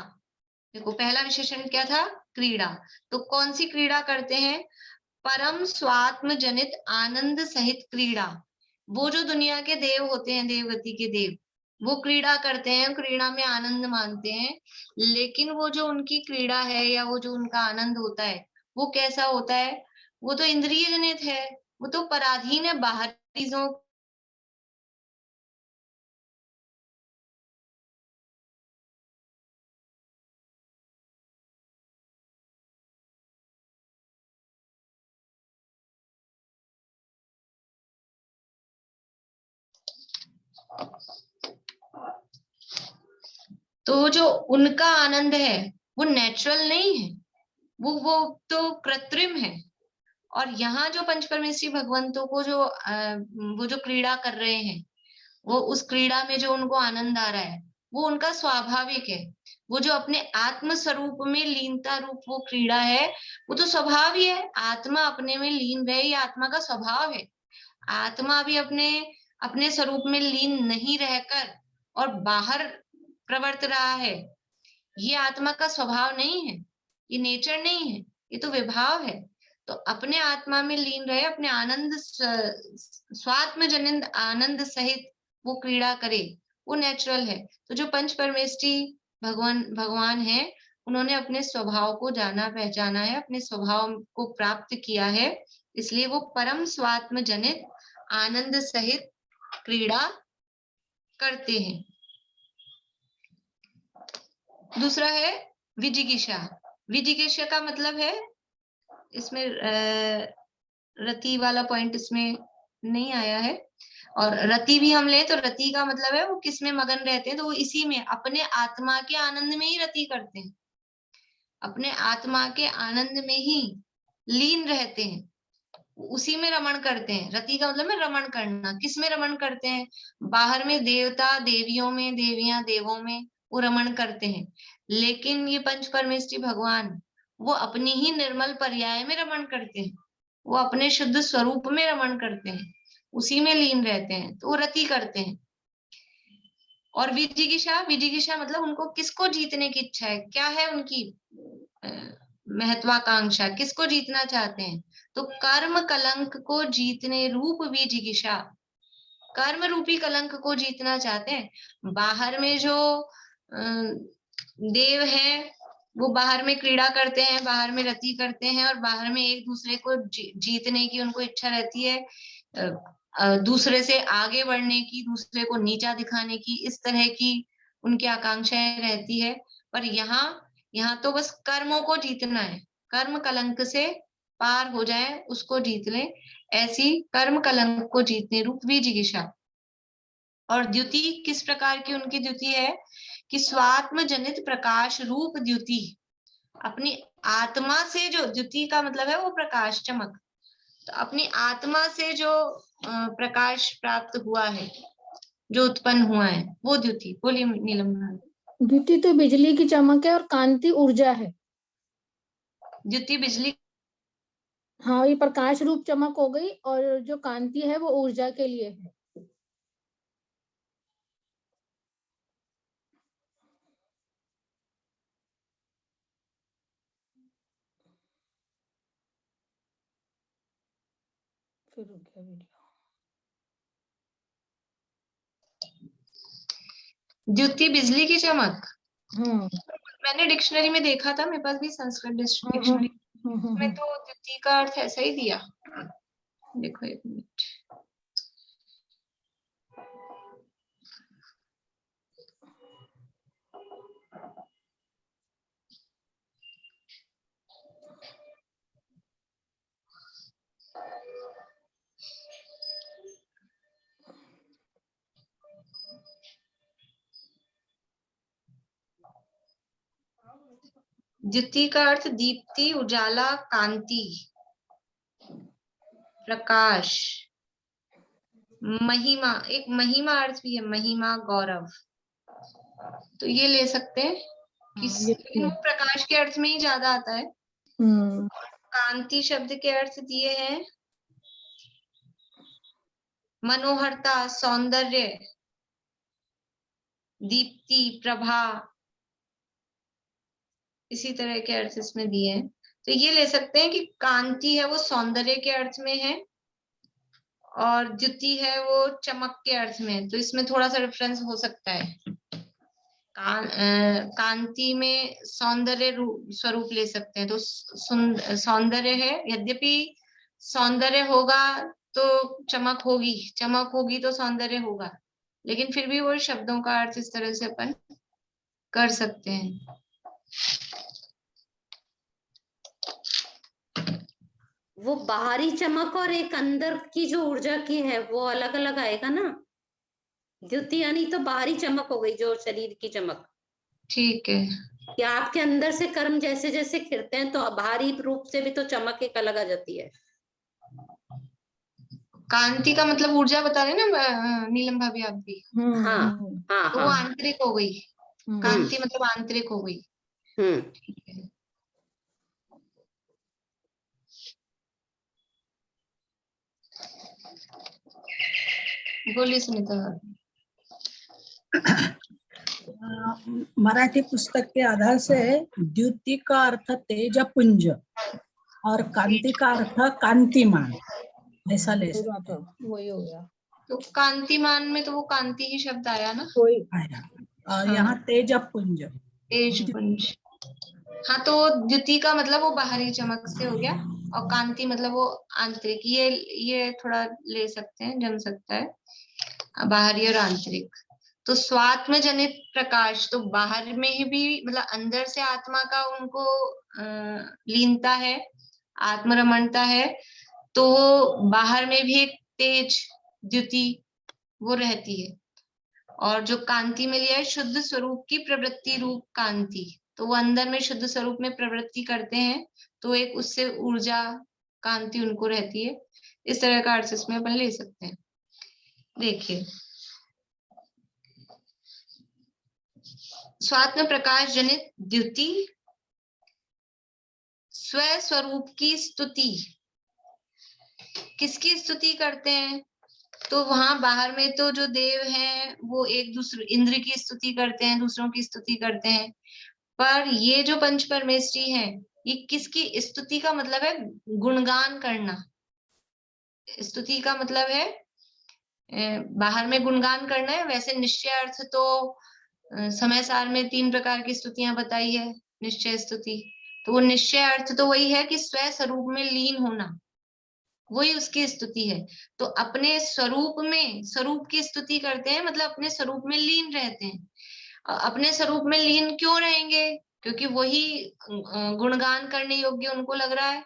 देखो पहला विशेषण क्या था? क्रीड़ा। तो कौन सी क्रीड़ा करते हैं? परम स्वात्म जनित आनंद सहित क्रीड़ा। वो जो दुनिया के देव होते हैं, देवगति के देव, वो क्रीड़ा करते हैं, क्रीड़ा में आनंद मानते हैं, लेकिन वो जो उनकी क्रीड़ा है या वो जो उनका आनंद होता है वो कैसा होता है? वो तो इंद्रिय जनित है, वो तो पराधीन है बाहर चीजों। तो जो उनका आनंद है वो नेचुरल नहीं है, वो तो कृत्रिम है। और यहाँ जो पंच परमेश्वरी भगवंतों को जो वो जो क्रीड़ा कर रहे हैं, वो उस क्रीड़ा में जो उनको आनंद आ रहा है वो उनका स्वाभाविक है। वो जो अपने आत्म स्वरूप में लीनता रूप वो क्रीड़ा है, वो तो स्वभाव ही है। आत्मा अपने में लीन रहे, ये आत्मा का स्वभाव है। आत्मा भी अपने अपने स्वरूप में लीन नहीं रहकर और बाहर प्रवर्त रहा है, ये आत्मा का स्वभाव नहीं है, ये नेचर नहीं है, ये तो विभाव है। तो अपने आत्मा में लीन रहे, अपने आनंद स्वात्म जनित आनंद सहित वो क्रीड़ा करे, वो नेचुरल है। तो जो पंच परमेष्टि भगवान है, उन्होंने अपने स्वभाव को जाना पहचाना है, अपने स्वभाव को प्राप्त किया है, इसलिए वो परम स्वात्म जनित आनंद सहित क्रीड़ा करते हैं। दूसरा है विजिगिषा। विजिगिषा का मतलब है, इसमें रति वाला पॉइंट इसमें नहीं आया है, और रति भी हम ले तो रति का मतलब है वो किस में मगन रहते हैं, तो वो इसी में अपने आत्मा के आनंद में ही रति करते हैं, अपने आत्मा के आनंद में ही लीन रहते हैं, उसी में रमण करते हैं। रति का मतलब है रमण करना। किस में रमण करते हैं? बाहर में देवता देवियों में, देवियां देवों में वो रमण करते हैं, लेकिन ये पंच परमेष्टि भगवान वो अपनी ही निर्मल पर्याय में रमण करते हैं, वो अपने शुद्ध स्वरूप में रमण करते हैं, उसी में लीन रहते हैं, तो वो रति करते हैं। और विजिगिषा मतलब उनको किसको जीतने की इच्छा है, क्या है उनकी महत्वाकांक्षा, किसको जीतना चाहते हैं? तो कर्म कलंक को जीतने रूप विजिगिषा, कर्म रूपी कलंक को जीतना चाहते हैं। बाहर में जो देव है वो बाहर में क्रीड़ा करते हैं, बाहर में रति करते हैं, और बाहर में एक दूसरे को जीतने की उनको इच्छा रहती है, दूसरे से आगे बढ़ने की, दूसरे को नीचा दिखाने की, इस तरह की उनकी आकांक्षाएं रहती है। पर यहाँ तो बस कर्मों को जीतना है, कर्म कलंक से पार हो जाए, उसको जीत ले, ऐसी कर्म कलंक को जीतने रूप विजिगिषा। और द्युति किस प्रकार की उनकी द्युति है कि स्वात्म जनित प्रकाश रूप द्युति, अपनी आत्मा से जो द्युति का मतलब है वो प्रकाश, चमक, तो अपनी आत्मा से जो प्रकाश प्राप्त हुआ है, जो उत्पन्न हुआ है, वो द्युति। बोलिए नीलम। द्युति तो बिजली की चमक है और कांति ऊर्जा है। द्युति बिजली, हाँ, ये प्रकाश रूप चमक हो गई, और जो कांति है वो ऊर्जा के लिए है। फिर रुक गया वीडियो। द्युति बिजली की चमक, मैंने डिक्शनरी में देखा था, मेरे पास भी संस्कृत डिक्शनरी में तो द्युति का अर्थ ऐसा ही दिया। देखो एक मिनट, द्युति का अर्थ दीप्ति, उजाला, कांति, प्रकाश, महिमा, एक महिमा अर्थ भी है, महिमा, गौरव, तो ये ले सकते हैं। लेकिन वो प्रकाश के अर्थ में ही ज्यादा आता है। कांति शब्द के अर्थ दिए हैं मनोहरता, सौंदर्य, दीप्ति, प्रभा, इसी तरह के अर्थ इसमें दिए हैं। तो ये ले सकते हैं कि कांति है वो सौंदर्य के अर्थ में है और द्युति है वो चमक के अर्थ में। तो इसमें थोड़ा सा डिफरेंस हो सकता है। कांति में सौंदर्य स्वरूप ले सकते हैं, तो सौंदर्य है, यद्यपि सौंदर्य होगा तो चमक होगी, चमक होगी तो सौंदर्य होगा, लेकिन फिर भी वो शब्दों का अर्थ इस तरह से अपन कर सकते हैं। वो बाहरी चमक और एक अंदर की जो ऊर्जा की है वो अलग अलग आएगा ना। द्युति यानी तो बाहरी चमक हो गई, जो शरीर की चमक। ठीक है, कि आपके अंदर से कर्म जैसे जैसे खिलते हैं तो बाहरी रूप से भी तो चमक एक अलग आ जाती है। कांति का मतलब ऊर्जा बता रहे ना नीलम भाभी आप भी। हाँ हाँ तो वो हाँ। आंतरिक हो गई, कांति मतलब आंतरिक हो गई। ठीक है। बोलिए सुनीता। मराठी पुस्तक के आधार से द्युति का अर्थ तेजपुंज और कांति का अर्थ कांतिमान, ऐसा ले सकते हैं। वही हो गया। तो कांतिमान में तो वो कांति ही शब्द आया ना, कोई आया और यहाँ तेजपुंज, तेजपुंज। हाँ, तो द्युति का मतलब वो बाहरी चमक से हो गया और कांति मतलब वो आंतरिक। ये थोड़ा ले सकते हैं, जम सकता है, बाहरी और आंतरिक। तो स्वात्म जनित प्रकाश, तो बाहर में ही भी मतलब अंदर से आत्मा का उनको लीनता है, आत्मरमणता है, तो बाहर में भी एक तेज द्युति वो रहती है। और जो कांति में लिया है शुद्ध स्वरूप की प्रवृत्ति रूप कांति, तो वो अंदर में शुद्ध स्वरूप में प्रवृत्ति करते हैं, तो एक उससे ऊर्जा कांति उनको रहती है। इस तरह का अर्थ इसमें अपन ले सकते हैं। देखिए, स्वात्म प्रकाश जनित द्युति स्व स्वरूप की स्तुति, किसकी स्तुति करते हैं? तो वहां बाहर में तो जो देव हैं वो एक दूसरे इंद्र की स्तुति करते हैं, दूसरों की स्तुति करते हैं, पर ये जो पंच परमेष्ठी हैं, ये किसकी स्तुति का मतलब है? गुणगान करना। स्तुति का मतलब है बाहर में गुणगान करना है। वैसे निश्चय अर्थ तो समय सार में 3 प्रकार की स्तुतियां बताई है, निश्चय स्तुति। तो वो निश्चय अर्थ तो वही है कि स्व स्वरूप में लीन होना, वही उसकी स्तुति है। तो अपने स्वरूप में, स्वरूप की स्तुति करते हैं मतलब अपने स्वरूप में लीन रहते हैं। अपने स्वरूप में लीन क्यों रहेंगे? क्योंकि वही गुणगान करने योग्य उनको लग रहा है,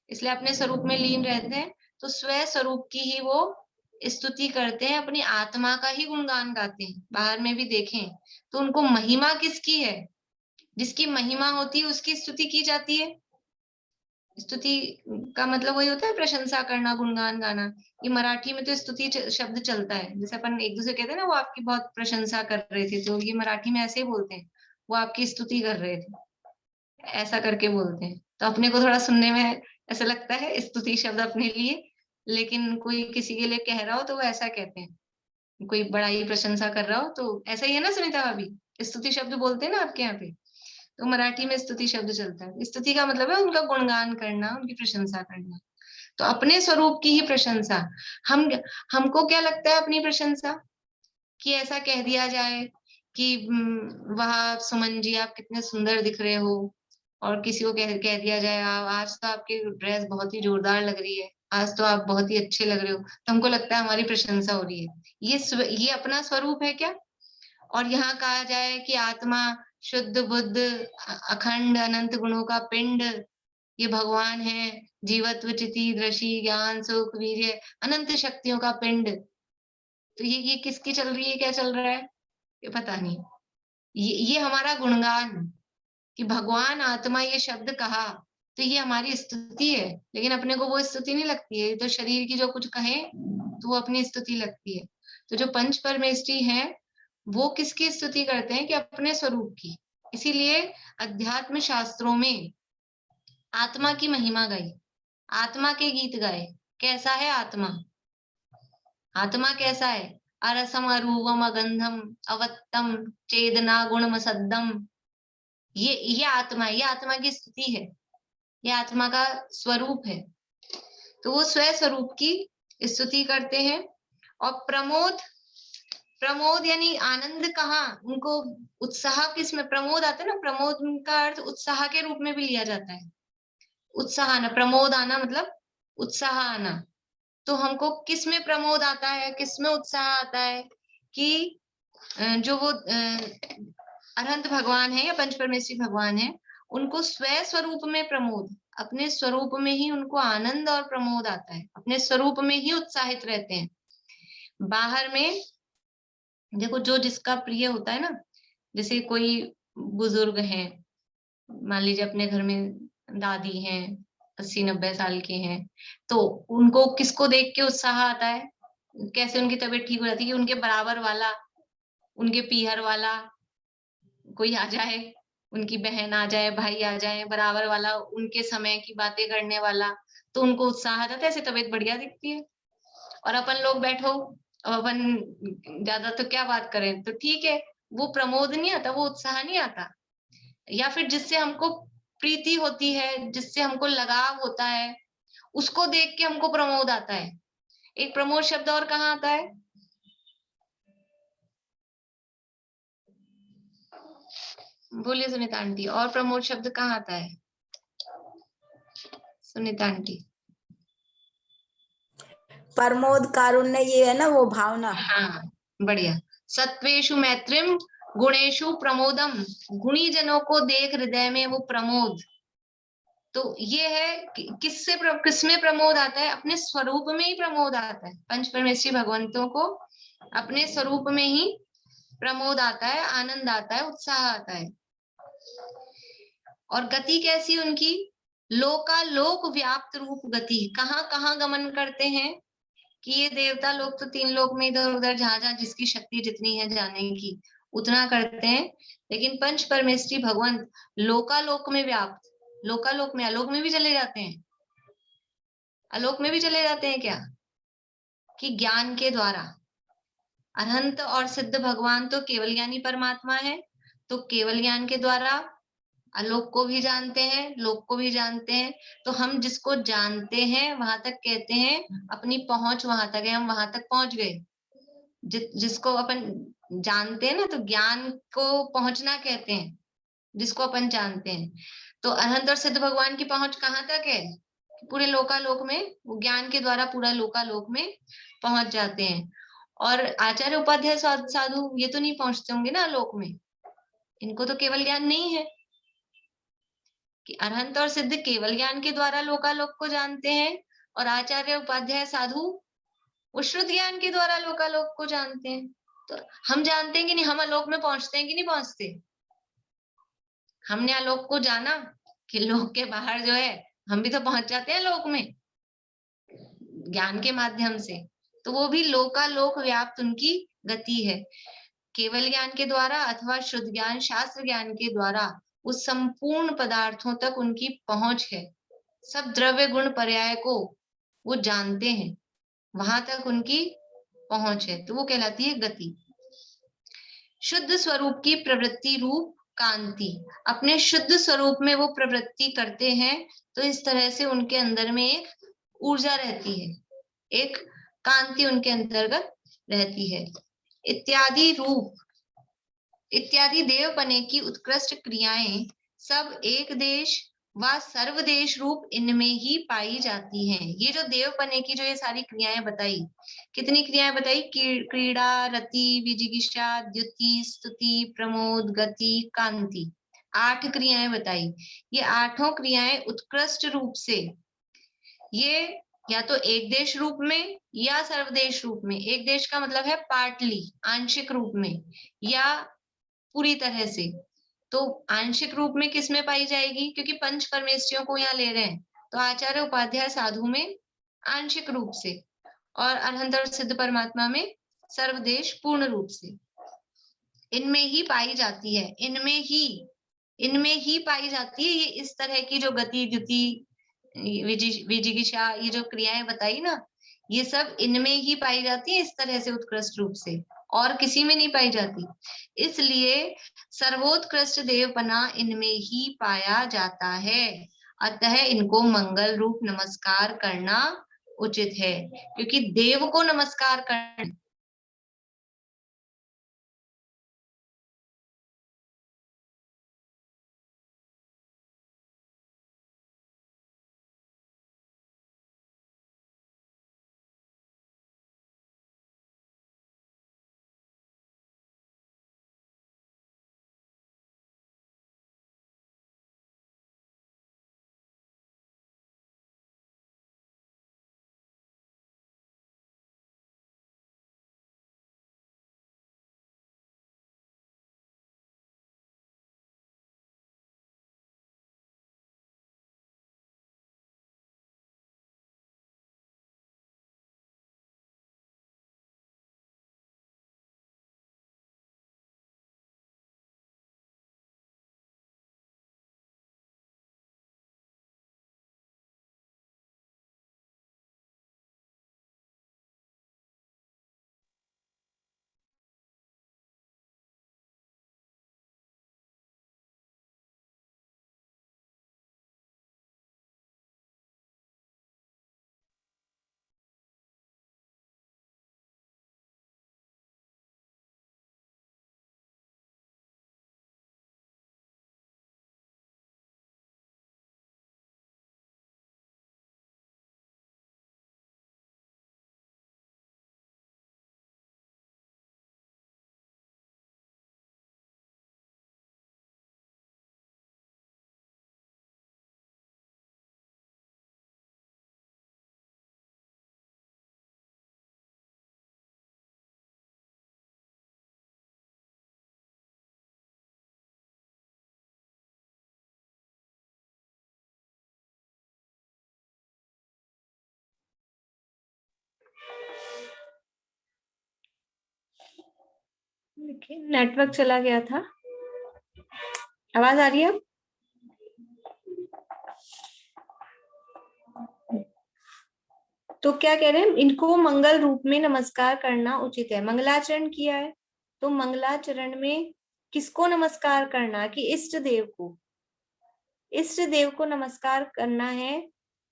इसलिए अपने स्वरूप में लीन रहते हैं। तो स्व स्वरूप की ही वो स्तुति करते हैं, अपनी आत्मा का ही गुणगान गाते हैं। बाहर में भी देखें तो उनको महिमा किसकी है? जिसकी महिमा होती है उसकी स्तुति की जाती है। स्तुति का मतलब वही होता है प्रशंसा करना, गुणगान गाना। ये मराठी में तो स्तुति शब्द चलता है, जैसे अपन एक दूसरे कहते हैं ना वो आपकी बहुत प्रशंसा कर रहे थे, तो ये मराठी में ऐसे ही बोलते हैं, वो आपकी स्तुति कर रहे थे, ऐसा करके बोलते हैं। तो अपने को थोड़ा सुनने में ऐसा लगता है स्तुति शब्द अपने लिए, लेकिन कोई किसी के लिए कह रहा हो तो वो ऐसा कहते हैं, कोई बड़ाई प्रशंसा कर रहा हो तो ऐसा ही है ना सुनीता भाभी? स्तुति शब्द बोलते हैं ना आपके यहाँ पे, तो मराठी में स्तुति शब्द चलता है। स्तुति का मतलब है उनका गुणगान करना, उनकी प्रशंसा करना। तो अपने स्वरूप की ही प्रशंसा। हमको क्या लगता है अपनी प्रशंसा? कि ऐसा कह दिया जाए कि वाह सुमन जी आप कितने सुंदर दिख रहे हो, और किसी को कह दिया जाए आज तो आपकी ड्रेस बहुत ही जोरदार लग रही है, आज तो आप बहुत ही अच्छे लग रहे हो, तो हमको लगता है हमारी प्रशंसा हो रही है। ये अपना स्वरूप है क्या? और यहाँ कहा जाए कि आत्मा शुद्ध बुद्ध अखंड अनंत गुणों का पिंड, ये भगवान है, जीवत्व चिति दृषि ज्ञान सुख वीर्य अनंत शक्तियों का पिंड, तो ये किसकी चल रही है, क्या चल रहा है ये पता नहीं। ये हमारा गुणगान कि भगवान आत्मा ये शब्द कहा, तो ये हमारी स्तुति है, लेकिन अपने को वो स्तुति नहीं लगती है। तो शरीर की जो कुछ कहे तो वो अपनी स्तुति लगती है। तो जो पंच परमेष्ठी हैं वो किसकी स्तुति करते हैं? कि अपने स्वरूप की। इसीलिए अध्यात्म शास्त्रों में आत्मा की महिमा गाई, आत्मा के गीत गाए। कैसा है आत्मा? आत्मा कैसा है? अरसम अरूपम अगंधम अवत्तम चेदना गुणम सद्दम। ये आत्मा है, ये आत्मा की स्थिति है, ये आत्मा का स्वरूप है। तो वो स्व स्वरूप की स्तुति करते हैं। और प्रमोद, प्रमोद यानी आनंद कहाँ? उनको उत्साह किसमें प्रमोद आता है ना, प्रमोद का अर्थ उत्साह के रूप में भी लिया जाता है। उत्साह आना, प्रमोद आना मतलब उत्साह आना। तो हमको किस में प्रमोद आता है, किस में उत्साह आता है? कि जो वो अनंत भगवान है या पंच परमेश्वरी भगवान है, उनको स्व स्वरूप में प्रमोद, अपने स्वरूप में ही उनको आनंद और प्रमोद आता है, अपने स्वरूप में ही उत्साहित रहते हैं। बाहर में देखो जो जिसका प्रिय होता है ना, जैसे कोई बुजुर्ग हैं, मान लीजिए अपने घर में दादी हैं 80-90 साल के हैं, तो उनको किसको देख के उत्साह आता है? कैसे उनकी तबीयत ठीक हो जाती है कि उनके बराबर वाला, उनके पीहर वाला कोई आ जाए, उनकी बहन आ जाए, भाई आ जाए, बराबर वाला, उनके समय की बातें करने वाला, तो उनको उत्साह आता है, ऐसे तबीयत बढ़िया दिखती है। और अपन लोग बैठो, अपन ज्यादा तो क्या बात करें, तो ठीक है, वो प्रमोद नहीं आता, वो उत्साह नहीं आता। या फिर जिससे हमको प्रीति होती है, जिससे हमको लगाव होता है, उसको देख के हमको प्रमोद आता है। एक प्रमोद शब्द और कहाँ आता है? बोलिए सुनीता आंटी, और प्रमोद शब्द कहाँ आता है? सुनीता आंटी। प्रमोद कारुण्य, ये है ना वो भावना। हाँ, बढ़िया। सत्वेषु मैत्रिम गुणेशु प्रमोदम, गुणी जनों को देख हृदय में वो प्रमोद। तो ये है किसमें प्रमोद आता है? अपने स्वरूप में ही प्रमोद आता है। पंच परमेश्वरी भगवंतों को अपने स्वरूप में ही प्रमोद आता है, आनंद आता है, उत्साह आता है। और गति कैसी उनकी? लोकालोक व्याप्त रूप गति। कहाँ कहाँ गमन करते हैं? कि ये देवता लोग तो 3 लोक में इधर उधर जहां जहां जिसकी शक्ति जितनी है जाने की उतना करते हैं, लेकिन पंच परमेश्वरी भगवंत लोकालोक में व्याप्त, लोकालोक में, आलोक में भी चले जाते हैं। आलोक में भी चले जाते हैं क्या? कि ज्ञान के द्वारा। अनंत और सिद्ध भगवान तो केवल ज्ञानी परमात्मा है, तो केवल ज्ञान के द्वारा आलोक को भी जानते हैं, लोक को भी जानते हैं। तो हम जिसको जानते हैं वहां तक कहते हैं अपनी पहुंच वहां तक है, हम वहां तक पहुंच गए। जिसको अपन जानते हैं ना, तो ज्ञान को पहुंचना कहते हैं, जिसको अपन जानते हैं। तो अनंत और सिद्ध भगवान की पहुंच कहाँ तक है? पूरे लोकालोक में, वो ज्ञान के द्वारा पूरा लोकालोक में पहुंच जाते हैं। और आचार्य उपाध्याय साधु ये तो नहीं पहुंचते होंगे ना लोक में, इनको तो केवल ज्ञान नहीं है। कि अरहंत और सिद्ध केवल ज्ञान के द्वारा लोकालोक को जानते हैं, और आचार्य उपाध्याय साधु वो शुद्ध ज्ञान के द्वारा लोकालोक को जानते हैं। तो हम जानते हैं कि नहीं, हम आलोक में पहुंचते हैं कि नहीं पहुंचते? हमने आलोक को जाना कि लोक के बाहर जो है हम भी तो पहुंच जाते हैं लोक में ज्ञान के माध्यम से। तो वो भी लोकालोक व्याप्त उनकी गति है। केवल ज्ञान के द्वारा अथवा शुद्ध ज्ञान शास्त्र ज्ञान के द्वारा उस संपूर्ण पदार्थों तक उनकी पहुंच है। सब द्रव्य गुण पर्याय को वो जानते हैं, वहां तक उनकी पहुंच है, तो वो कहलाती है गति। शुद्ध स्वरूप की प्रवृत्ति रूप कांति, अपने शुद्ध स्वरूप में वो प्रवृत्ति करते हैं, तो इस तरह से उनके अंदर में एक ऊर्जा रहती है, एक कांति उनके अंतर्गत रहती है। इत्यादि रूप इत्यादि देवपने की उत्कृष्ट क्रियाएं सब एक देश व सर्वदेश रूप इनमें ही पाई जाती हैं। ये जो देवपने की जो ये सारी क्रियाएं बताई, कितनी क्रियाएं बताई? क्रीड़ा, रति, विजिगिषा, द्युति, स्तुति, प्रमोद, गति, कांति, 8 क्रियाएं बताई। ये 8 क्रियाएं उत्कृष्ट रूप से, ये या तो एक देश रूप में या सर्वदेश रूप में। एक देश का मतलब है पार्टली, आंशिक रूप में, या पूरी तरह से। तो आंशिक रूप में किस में पाई जाएगी? क्योंकि पंच परमेश्वरियों को यहाँ ले रहे हैं, तो आचार्य उपाध्याय साधु में आंशिक रूप से, और अनंत और सिद्ध परमात्मा में सर्वदेश पूर्ण रूप से। इनमें ही पाई जाती है, इनमें ही इनमें ही पाई जाती है। ये इस तरह की जो गति, द्युति, विजिगिषा, ये जो क्रियाएं बताई ना, ये सब इनमें ही पाई जाती है इस तरह से उत्कृष्ट रूप से, और किसी में नहीं पाई जाती। इसलिए सर्वोत्कृष्ट देवपना इनमें ही पाया जाता है। अतः इनको मंगल रूप नमस्कार करना उचित है, क्योंकि देव को नमस्कार करना। देखिए नेटवर्क चला गया था, आवाज आ रही है? तो क्या कह रहे हैं, इनको मंगल रूप में नमस्कार करना उचित है। मंगलाचरण किया है, तो मंगलाचरण में किसको नमस्कार करना? कि इष्ट देव को, इष्ट देव को नमस्कार करना है।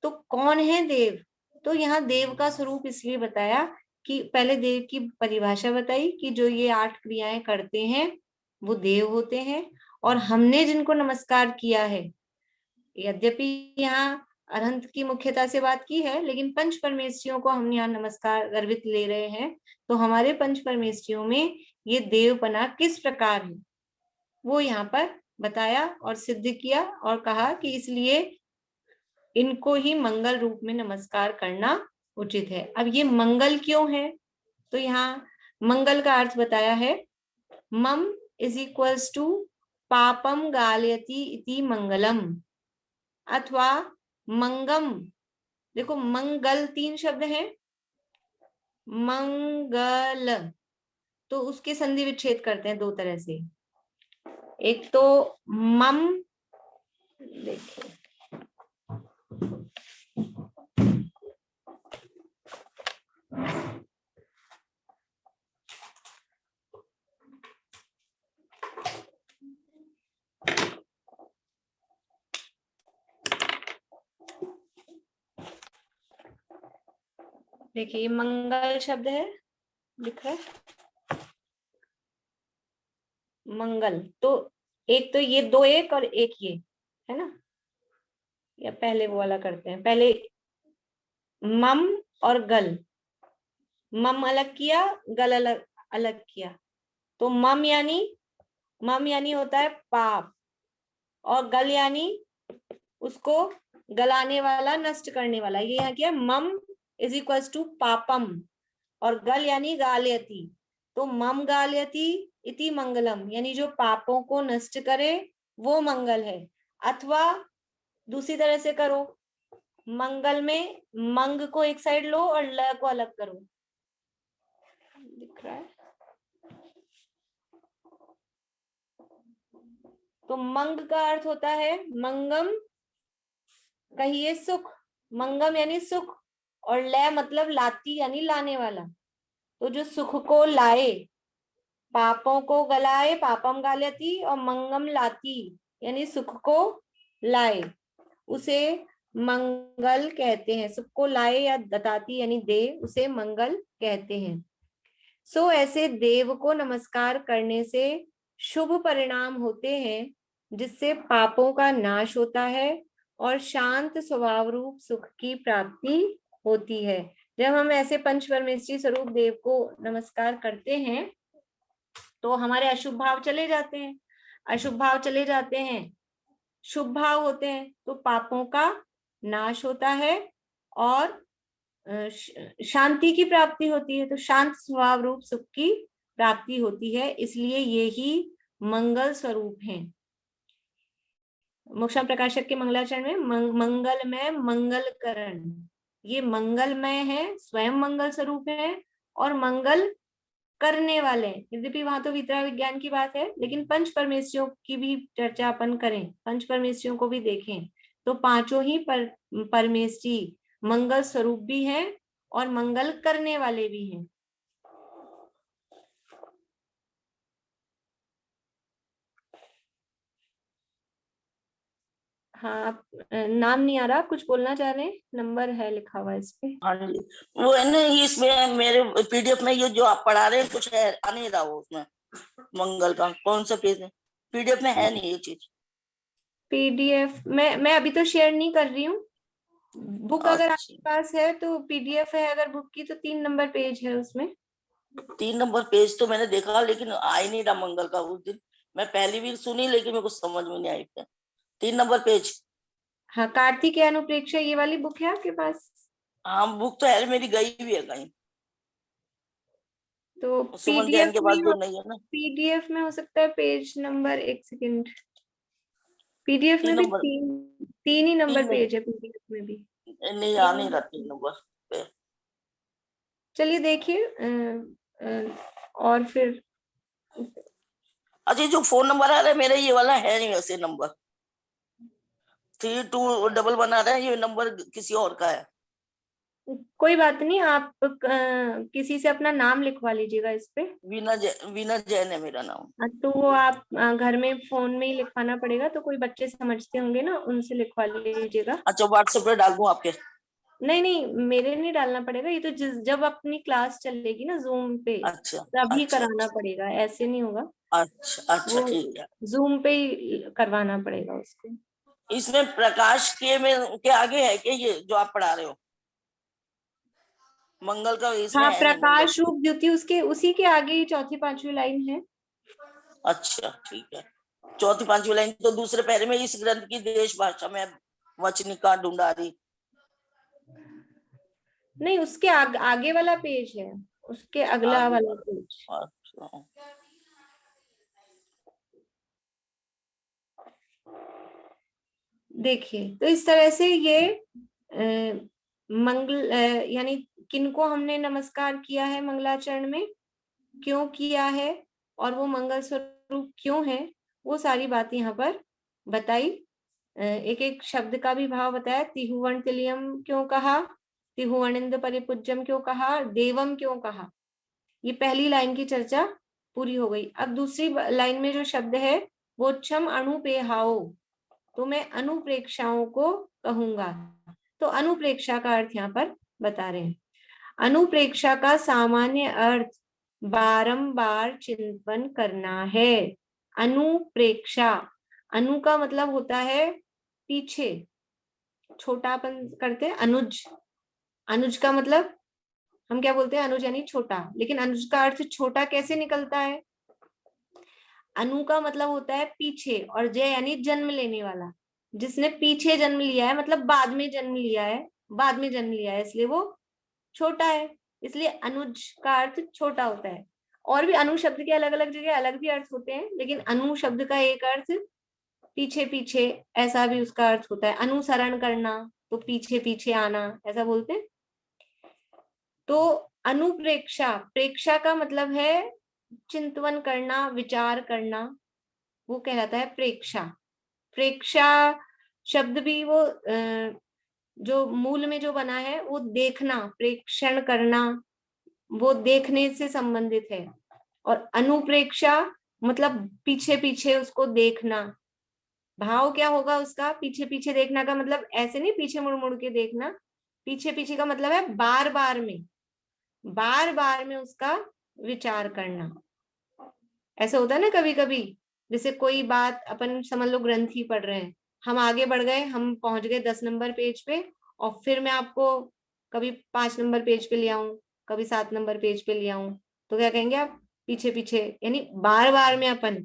तो कौन है देव? तो यहाँ देव का स्वरूप इसलिए बताया कि पहले देव की परिभाषा बताई कि जो ये 8 क्रियाएं करते हैं वो देव होते हैं, और हमने जिनको नमस्कार किया है, यद्यपि यहाँ अरहंत की मुख्यता से बात की है, लेकिन पंच परमेष्ठियों को हम यहाँ नमस्कार गर्वित ले रहे हैं। तो हमारे पंच परमेष्ठियों में ये देवपना किस प्रकार है वो यहाँ पर बताया और सिद्ध किया, और कहा कि इसलिए इनको ही मंगल रूप में नमस्कार करना उचित है। अब ये मंगल क्यों है? तो यहाँ मंगल का अर्थ बताया है, मम इज इक्वल्स टू पापम गालयति इति मंगलम, अथवा मंगम। देखो मंगल 3 शब्द हैं, मंगल, तो उसके संधि विच्छेद करते हैं 2 तरह से। एक तो मम, देखिए देखिए, ये मंगल शब्द है, लिख रहा है मंगल। तो एक तो ये 2 एक और एक ये है ना, या पहले वो वाला करते हैं, पहले मम और गल, मम अलग किया, गल अलग अलग किया। तो मम यानी होता है पाप, और गल यानी उसको गलाने वाला, नष्ट करने वाला। ये यहाँ किया मम इज इक्वल टू पापम, और गल यानी गालयति। तो मम गालयति इति मंगलम, यानी जो पापों को नष्ट करे वो मंगल है। अथवा दूसरी तरह से करो, मंगल में मंग को एक साइड लो और ल को अलग करो, दिख रहा है? तो मंग का अर्थ होता है मंगम, कहिए सुख, मंगम यानी सुख, और लय मतलब लाती यानी लाने वाला। तो जो सुख को लाए, पापों को गलाए, पापम गालती, और मंगम लाती यानी सुख को लाए, उसे मंगल कहते हैं। सुख को लाए या बताती यानी दे, उसे मंगल कहते हैं। सो ऐसे देव को नमस्कार करने से शुभ परिणाम होते हैं, जिससे पापों का नाश होता है और शांत स्वभाव रूप सुख की प्राप्ति होती है। जब हम ऐसे पंच परमेश्वरी स्वरूप देव को नमस्कार करते हैं तो हमारे अशुभ भाव चले जाते हैं, अशुभ भाव चले जाते हैं, शुभ भाव होते हैं, तो पापों का नाश होता है और शांति की प्राप्ति होती है। तो शांत स्वभाव रूप सुख की प्राप्ति होती है, इसलिए ये ही मंगल स्वरूप हैं। मोक्षम प्रकाशक के मंगलाचरण में मंगलमय मंगलकरण, ये मंगलमय है, स्वयं मंगल स्वरूप है और मंगल करने वाले। यद्यपि वहां तो वितरा विज्ञान की बात है, लेकिन पंच परमेश्वरियों की भी चर्चा अपन करें, पंच परमेश्वरियों को भी देखें, तो पांचों ही परमेश्वरी मंगल स्वरूप भी हैं और मंगल करने वाले भी हैं। हाँ, नाम नहीं आ रहा, कुछ बोलना चाह रहे हैं? नंबर है लिखा हुआ इस पे। हाँ जी, वो है ना, इसमें मेरे पीडीएफ में ये जो आप पढ़ा रहे हैं कुछ है, आ नहीं रहा वो उसमें मंगल का। कौन सा पेज है? पीडीएफ में है नहीं ये चीज। पीडीएफ मैं अभी तो शेयर नहीं कर रही हूँ। बुक अगर आपके पास है तो पीडीएफ है, अगर बुक की तो 3 नंबर पेज है उसमें। 3 नंबर पेज तो मैंने देखा, लेकिन आ ही नहीं रहा मंगल का। उस दिन मैं पहली भी सुनी, लेकिन मेरे को समझ में नहीं आई। 3 नंबर पेज। हाँ, कार्तिक अनुप्रेक्षा ये वाली बुक है आपके पास? हाँ, बुक तो है, मेरी गई भी है कहीं। तो पीडीएफ के पास जो नहीं है ना, पीडीएफ में हो सकता है पेज नंबर, एक सेकंड, पीडीएफ में भी 3 ही नंबर पेज है पीडीएफ में भी। नहीं आ नहीं रहा 3 नंबर पे। चलिए देखिए और फिर अच्छा, जो फोन नंबर आ रहा है मेरा ये वाला है नहीं वैसे नंबर। 3211 आ रहा है, ये नंबर किसी और का है। कोई बात नहीं, आप किसी से अपना नाम लिखवा लीजिएगा इस पे। वीना जैन है मेरा नाम। तो वो आप घर में फोन में ही लिखवाना पड़ेगा, तो कोई बच्चे समझते होंगे ना, उनसे लिखवा लीजिएगा। अच्छा, व्हाट्सएप पे डाल दूं आपके? नहीं, मेरे नहीं डालना पड़ेगा, ये तो जब अपनी क्लास चलेगी ना जूम पे, अच्छा, तभी अच्छा, कराना पड़ेगा, ऐसे नहीं होगा। अच्छा, ठीक है। जूम पे ही करवाना पड़ेगा उसको। इसमें प्रकाश के आगे है क्या ये जो आप पढ़ा रहे हो? मंगल का इसमें हाँ, है प्रकाश रूप द्युति उसके उसी के आगे ही 4-5वीं लाइन है। अच्छा, ठीक है। 4-5वीं लाइन तो दूसरे पैरे में, इस ग्रंथ की देश भाषा में वचनिका ढूंढारी। नहीं, उसके आगे वाला पेज है, उसके अगला वाला पेज। अच्छा, देखिए, तो इस तरह से ये मंगल यानी किनको हमने नमस्कार किया है मंगलाचरण में, क्यों किया है और वो मंगल स्वरूप क्यों है, वो सारी बात यहाँ पर बताई। एक एक शब्द का भी भाव बताया। तिहुवन तिलियम क्यों कहा, तिहुवनिंद परिपूज्यम क्यों कहा, देवम क्यों कहा। ये पहली लाइन की चर्चा पूरी हो गई। अब दूसरी लाइन में जो शब्द है वो क्षम अणुपेहाओ, तो मैं अनुप्रेक्षाओं को कहूंगा। तो अनुप्रेक्षा का अर्थ यहाँ पर बता रहे हैं। अनुप्रेक्षा का सामान्य अर्थ बारंबार चिंतन करना है। अनुप्रेक्षा, अनु का मतलब होता है पीछे, छोटापन करते हैं अनुज। अनुज का मतलब हम क्या बोलते हैं, अनुज यानी छोटा, लेकिन अनुज का अर्थ छोटा कैसे निकलता है? अनु का मतलब होता है पीछे, और जय यानी जन्म लेने वाला। जिसने पीछे जन्म लिया है मतलब बाद में जन्म लिया है, इसलिए वो छोटा है। इसलिए अनुज का अर्थ छोटा होता है। और भी अनु शब्द के अलग अलग जगह अलग भी अर्थ होते हैं, लेकिन अनु शब्द का एक अर्थ पीछे पीछे, ऐसा भी उसका अर्थ होता है। अनुसरण करना, तो पीछे पीछे आना, ऐसा बोलते हैं। तो अनुप्रेक्षा, प्रेक्षा का मतलब है चिंतन करना, विचार करना, वो कहलाता है प्रेक्षा। प्रेक्षा शब्द भी वो जो मूल में जो बना है वो देखना, प्रेक्षण करना, वो देखने से संबंधित है। और अनुप्रेक्षा मतलब पीछे पीछे उसको देखना। भाव क्या होगा उसका? पीछे पीछे देखना का मतलब ऐसे नहीं पीछे मुड़ मुड़ के देखना, पीछे पीछे का मतलब है बार बार में उसका विचार करना। ऐसा होता है ना कभी कभी, जैसे कोई बात अपन समझ लो ग्रंथी पढ़ रहे हैं, हम आगे बढ़ गए, हम पहुंच गए 10 नंबर पेज पे, और फिर मैं आपको कभी 5 नंबर पेज पे ले आऊं, कभी 7 नंबर पेज पे ले आऊं, तो क्या कहेंगे आप? पीछे पीछे, यानी बार बार में अपन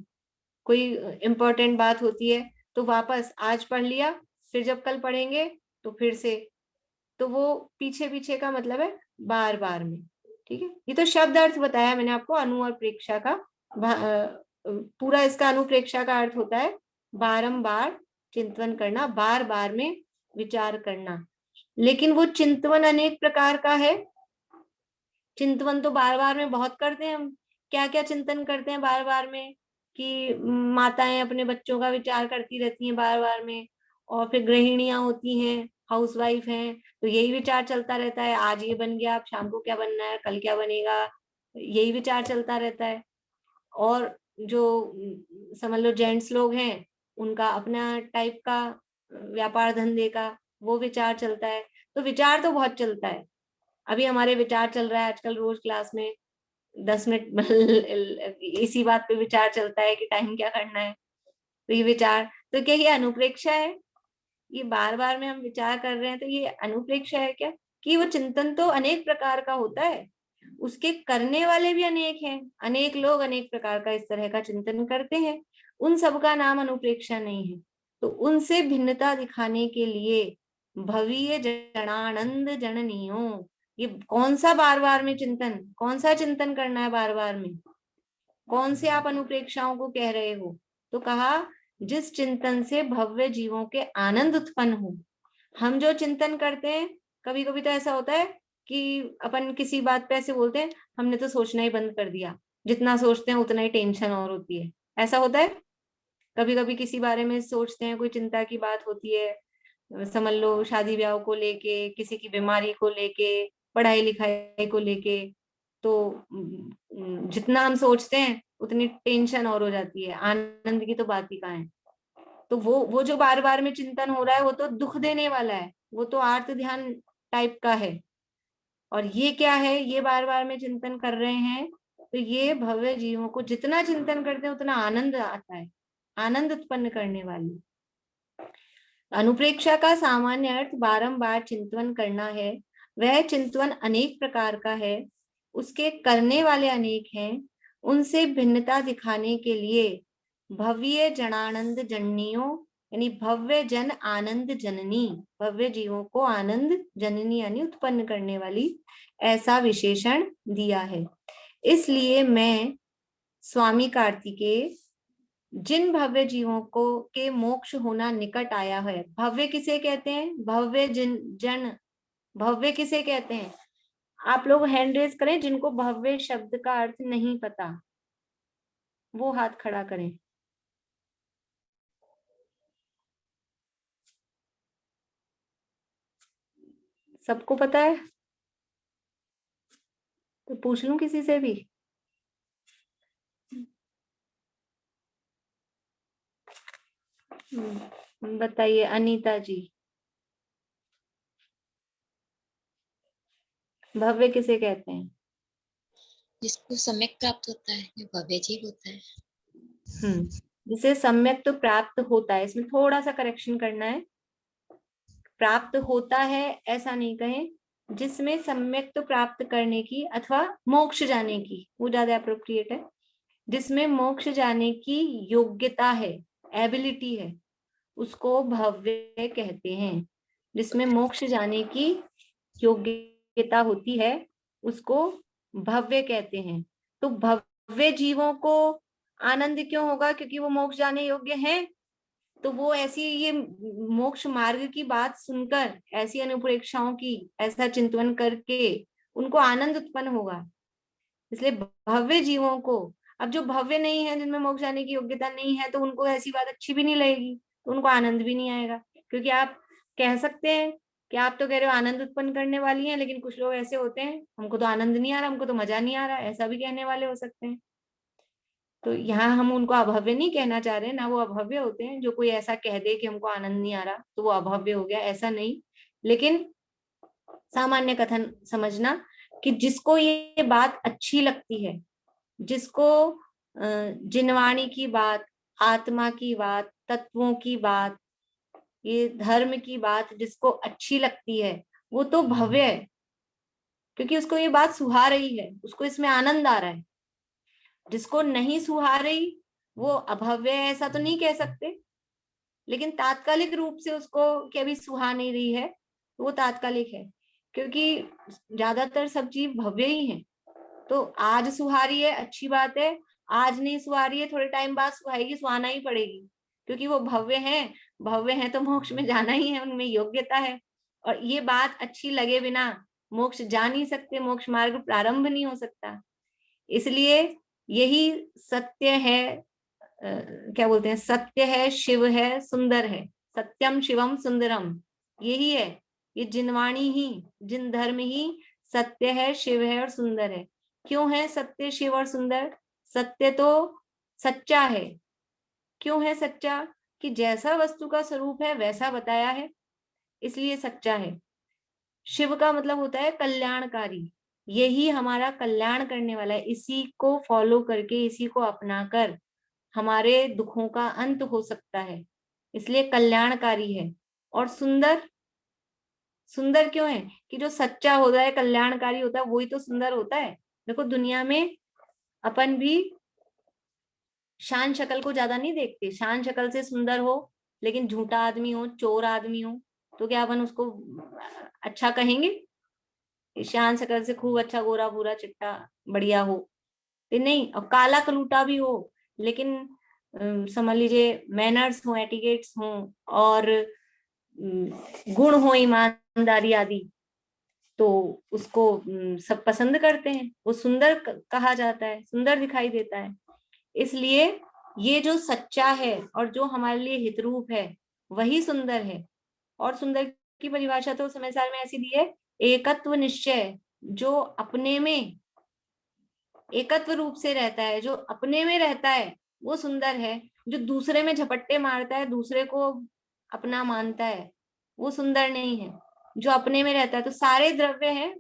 कोई इंपॉर्टेंट बात होती है तो वापस आज पढ़ लिया, फिर जब कल पढ़ेंगे तो फिर से, तो वो पीछे पीछे का मतलब है बार बार में। ठीक है, ये तो शब्द अर्थ बताया मैंने आपको अनु और प्रेक्षा का। पूरा इसका अनुप्रेक्षा का अर्थ होता है बारंबार चिंतन करना, बार बार में विचार करना। लेकिन वो चिंतन अनेक प्रकार का है। चिंतन तो बार बार में बहुत करते हैं हम। क्या क्या चिंतन करते हैं बार बार में? कि माताएं अपने बच्चों का विचार करती रहती हैं बार बार में, और फिर गृहिणियां होती हैं, हाउसवाइफ हैं, तो यही विचार चलता रहता है, आज ये बन गया, अब शाम को क्या बनना है, कल क्या बनेगा, यही विचार चलता रहता है। और जो समझ लो जेंट्स लोग हैं, उनका अपना टाइप का व्यापार धंधे का वो विचार चलता है। तो विचार तो बहुत चलता है। अभी हमारे विचार चल रहा है आजकल रोज क्लास में 10 मिनट इसी बात पे विचार चलता है कि टाइम क्या करना है। तो ये विचार, तो क्या ये अनुप्रेक्षा है? ये बार बार में हम विचार कर रहे हैं, तो ये अनुप्रेक्षा है क्या? कि वो चिंतन तो अनेक प्रकार का होता है, उसके करने वाले भी अनेक हैं, अनेक लोग अनेक प्रकार का इस तरह का चिंतन करते हैं, उन सब का नाम अनुप्रेक्षा नहीं है। तो उनसे भिन्नता दिखाने के लिए भवीय जनानंद जननियों, ये कौन सा बार बार में चिंतन, कौन सा चिंतन करना है बार बार में, कौन से आप अनुप्रेक्षाओं को कह रहे हो? तो कहा जिस चिंतन से भव्य जीवों के आनंद उत्पन्न हो। हम जो चिंतन करते हैं, कभी कभी तो ऐसा होता है कि अपन किसी बात पे ऐसे बोलते हैं, हमने तो सोचना ही बंद कर दिया, जितना सोचते हैं उतना ही टेंशन और होती है। ऐसा होता है कभी कभी किसी बारे में सोचते हैं, कोई चिंता की बात होती है, समझ लो शादी ब्याह को लेके, किसी की बीमारी को लेके, पढ़ाई लिखाई को लेके, तो जितना हम सोचते हैं उतनी टेंशन और हो जाती है, आनंद की तो बात ही कहाँ है। तो वो जो बार बार में चिंतन हो रहा है वो तो दुख देने वाला है, वो तो आर्त ध्यान टाइप का है। और ये क्या है? ये बार बार में चिंतन कर रहे हैं, तो ये भव्य जीवों को जितना चिंतन करते हैं उतना आनंद आता है, आनंद उत्पन्न करने वाली। अनुप्रेक्षा का सामान्य अर्थ बारंबार चिंतन करना है। वह चिंतन अनेक प्रकार का है, उसके करने वाले अनेक हैं, उनसे भिन्नता दिखाने के लिए भव्य जनानंद जननियों, यानी भव्य जन आनंद जननी, भव्य जीवों को आनंद जननी यानी उत्पन्न करने वाली, ऐसा विशेषण दिया है। इसलिए मैं स्वामी कार्तिकेय जिन भव्य जीवों को के मोक्ष होना निकट आया है। भव्य किसे कहते हैं? भव्य जन भव्य किसे कहते हैं? आप लोग हैंड रेज करें जिनको भव्य शब्द का अर्थ नहीं पता, वो हाथ खड़ा करें। सबको पता है? तो पूछ लूं किसी से भी। बताइए अनीता जी, भव्य किसे कहते हैं? जिसको सम्यक प्राप्त होता है ये भव्य जीव होता है। जिसे सम्यक तो प्राप्त होता है, इसमें थोड़ा सा करेक्शन करना है, प्राप्त होता है ऐसा नहीं कहें, जिसमें सम्यक तो प्राप्त करने की अथवा मोक्ष जाने की, वो ज्यादा अप्रोप्रिएट है, जिसमें मोक्ष जाने की योग्यता है, एबिलिटी है, उसको भव्य कहते हैं। जिसमें मोक्ष जाने की योग्यता होती है उसको भव्य कहते हैं। तो भव्य जीवों को आनंद क्यों होगा? क्योंकि वो मोक्ष जाने योग्य हैं। तो वो ऐसी ये मोक्ष मार्ग की बात सुनकर, ऐसी अनुप्रेक्षाओं की ऐसा चिंतन करके उनको आनंद उत्पन्न होगा, इसलिए भव्य जीवों को। अब जो भव्य नहीं है, जिनमें मोक्ष जाने की योग्यता नहीं है, तो उनको ऐसी बात अच्छी भी नहीं लगेगी, तो उनको आनंद भी नहीं आएगा। क्योंकि आप कह सकते हैं कि आप तो कह रहे हो आनंद उत्पन्न करने वाली हैं, लेकिन कुछ लोग ऐसे होते हैं, हमको तो आनंद नहीं आ रहा, हमको तो मजा नहीं आ रहा, ऐसा भी कहने वाले हो सकते हैं। तो यहाँ हम उनको अभव्य नहीं कहना चाह रहे, ना वो अभव्य होते हैं। जो कोई ऐसा कह दे कि हमको आनंद नहीं आ रहा तो वो अभव्य हो गया, ऐसा नहीं। लेकिन सामान्य कथन समझना कि जिसको ये बात अच्छी लगती है, जिसको जिनवाणी की बात, आत्मा की बात, तत्वों की बात, ये धर्म की बात जिसको अच्छी लगती है, वो तो भव्य है, क्योंकि उसको ये बात सुहा रही है, उसको इसमें आनंद आ रहा है। जिसको नहीं सुहा रही वो अभव्य है, ऐसा तो नहीं कह सकते, लेकिन तात्कालिक रूप से उसको कि अभी सुहा नहीं रही है, तो वो तात्कालिक है। क्योंकि ज्यादातर सब चीज भव्य ही है। तो आज सुहा रही है, अच्छी बात है। आज नहीं सुहा रही है, थोड़े टाइम बाद सुहाएगी, सुहाना ही पड़ेगी, क्योंकि वो भव्य है। भव्य है तो मोक्ष में जाना ही है, उनमें योग्यता है। और ये बात अच्छी लगे बिना मोक्ष जा नहीं सकते, मोक्ष मार्ग प्रारंभ नहीं हो सकता। इसलिए यही सत्य है, क्या बोलते हैं, सत्य है, शिव है, सुंदर है। सत्यम शिवम सुंदरम, यही है। ये जिनवाणी ही, जिन धर्म ही सत्य है, शिव है और सुंदर है। क्यों है सत्य, शिव और सुंदर? सत्य तो सच्चा है। क्यों है सच्चा? कि जैसा वस्तु का स्वरूप है वैसा बताया है, इसलिए सच्चा है। शिव का मतलब होता है कल्याणकारी, यही हमारा कल्याण करने वाला है। इसी को फॉलो करके, इसी को अपनाकर हमारे दुखों का अंत हो सकता है, इसलिए कल्याणकारी है। और सुंदर, सुंदर क्यों है? कि जो सच्चा होता है, कल्याणकारी होता है, वही तो सुंदर होता है। देखो दुनिया में अपन भी शान शक्ल को ज्यादा नहीं देखते। शान शक्ल से सुंदर हो लेकिन झूठा आदमी हो, चोर आदमी हो, तो क्या अपन उसको अच्छा कहेंगे? शान शक्ल से खूब अच्छा, गोरा भूरा चिट्टा बढ़िया हो तो नहीं। और काला कलूटा भी हो लेकिन समझ लीजिए मैनर्स हो, एटिकेट्स हो और गुण हो, ईमानदारी आदि, तो उसको सब पसंद करते हैं, वो सुंदर कहा जाता है, सुंदर दिखाई देता है। इसलिए ये जो सच्चा है और जो हमारे लिए हितरूप है वही सुंदर है। और सुंदर की परिभाषा तो समय सार में ऐसी दी है, एकत्व निश्चय, जो अपने में एकत्व रूप से रहता है, जो अपने में रहता है वो सुंदर है। जो दूसरे में झपट्टे मारता है, दूसरे को अपना मानता है, वो सुंदर नहीं है। जो अपने में रहता है, तो सारे द्रव्य हैं,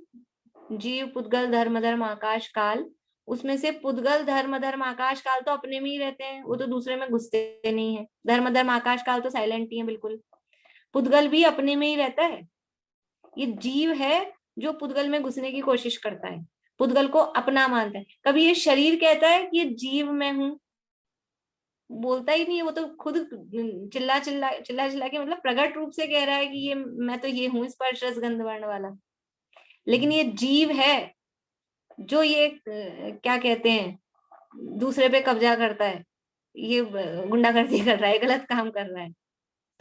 जीव, पुद्गल, धर्म, धर्म, आकाश, काल, उसमें से पुद्गल, धर्म, धर्म, आकाश, काल तो अपने में ही रहते हैं, वो तो दूसरे में घुसते नहीं है। धर्म, धर्म, आकाश, काल तो साइलेंट ही है बिल्कुल। पुद्गल भी अपने में ही रहता है। ये जीव है जो पुद्गल में घुसने की कोशिश करता है, पुद्गल को अपना मानता है। कभी ये शरीर कहता है कि ये जीव मैं हूं, बोलता ही नहीं है, वो तो खुद चिल्ला चिल्ला के मतलब प्रकट रूप से कह रहा है कि ये मैं तो ये हूं, स्पर्श रस गंध वर्ण वाला। लेकिन ये जीव है जो ये क्या कहते हैं, दूसरे पे कब्जा करता है, ये गुंडागर्दी कर रहा है, गलत काम कर रहा है।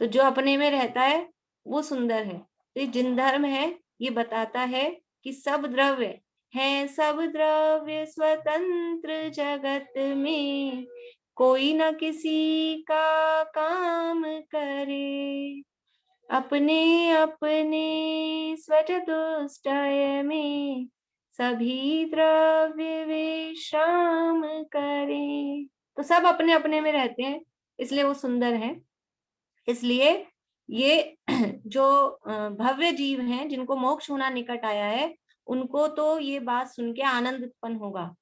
तो जो अपने में रहता है वो सुंदर है। तो ये जिन धर्म है ये बताता है कि सब द्रव्य है, सब द्रव्य स्वतंत्र जगत में, कोई न किसी का काम करे, अपने अपने स्वचतुष्टय में सभी द्रव्य विश्राम करे। तो सब अपने अपने में रहते हैं, इसलिए वो सुंदर है। इसलिए ये जो भव्य जीव हैं, जिनको मोक्ष होना निकट आया है, उनको तो ये बात सुन के आनंद उत्पन्न होगा।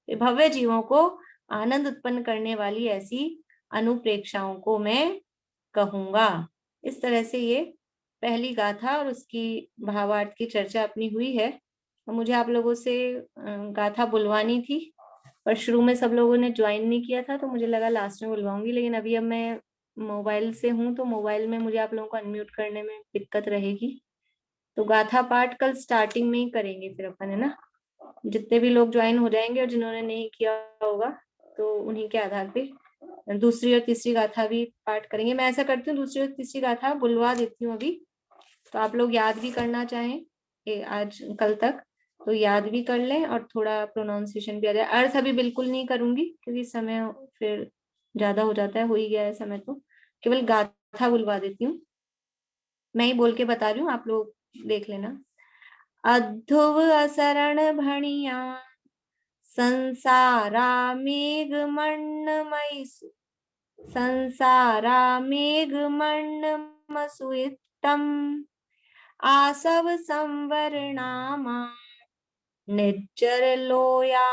भव्य जीवों को आनंद उत्पन्न करने वाली ऐसी अनुप्रेक्षाओं को मैं कहूंगा। इस तरह से ये पहली गाथा और उसकी भावार्थ की चर्चा अपनी हुई है। मुझे आप लोगों से गाथा बुलवानी थी, पर शुरू में सब लोगों ने ज्वाइन नहीं किया था, तो मुझे लगा लास्ट में बुलवाऊंगी। लेकिन अभी अब मैं मोबाइल से हूँ, तो मोबाइल में मुझे आप लोगों को अनम्यूट करने में दिक्कत रहेगी। तो गाथा पाठ कल स्टार्टिंग में ही करेंगे फिर अपन, है ना। जितने भी लोग ज्वाइन हो जाएंगे और जिन्होंने नहीं किया होगा तो उन्हीं के आधार पे दूसरी और तीसरी गाथा भी पाठ करेंगे। मैं ऐसा करती हूँ, दूसरी और तीसरी गाथा बुलवा देती हूँ अभी, तो आप लोग याद भी करना चाहें आज कल तक तो याद भी कर लें और थोड़ा प्रोनाउंसिएशन भी आ जाए। अर्थ अभी बिल्कुल नहीं करूंगी क्योंकि समय फिर ज्यादा हो जाता है, हो ही गया है समय, तो केवल गाथा बुलवा देती हूँ। मैं ही बोल के बता रही हूँ, आप लोग देख लेना। अध्रुव असरण भणिया संसारा मेघ मण्डमयि संसारा मेघ मण्डमसुइत्तम् आसव संवरणामा निज्जर लोयानुपेहाओ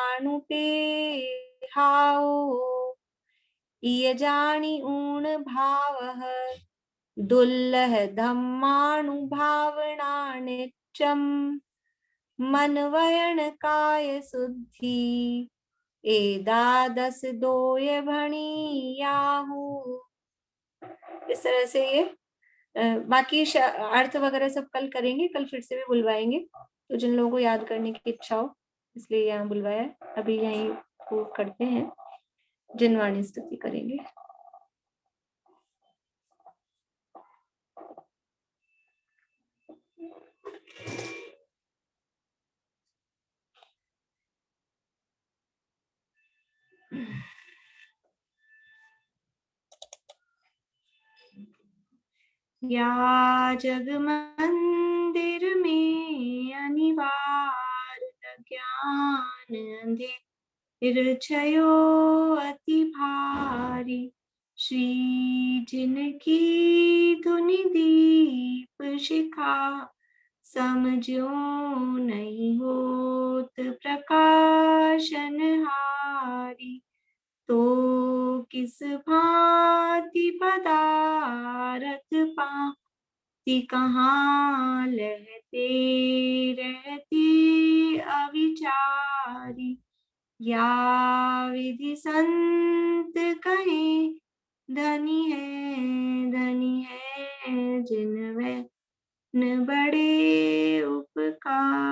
इयजानि ऊण भावः दुल्लह धम्मानुभावना नित्यम् मनवयन काय शुद्धि एदादस दोय भणियाहु। इस तरह से ये बाकी अर्थ वगैरह सब कल करेंगे, कल फिर से भी बुलवाएंगे। तो जिन लोगों को याद करने की इच्छा हो इसलिए यहाँ बुलवाया। अभी यहीं वो करते हैं, जिनवाणी स्तुति करेंगे। या जग मंदिर में अनिवार्य ज्ञान अंधेर छयो अति भारी श्री जिनकी धुनि दीप शिखा समझो नहीं होत प्रकाशन हारी तो किस भांति पदारथ पाती कहाँ लहते रहती अविचारी या विधि संत कहे धनी है जिन वे न बड़े उपकार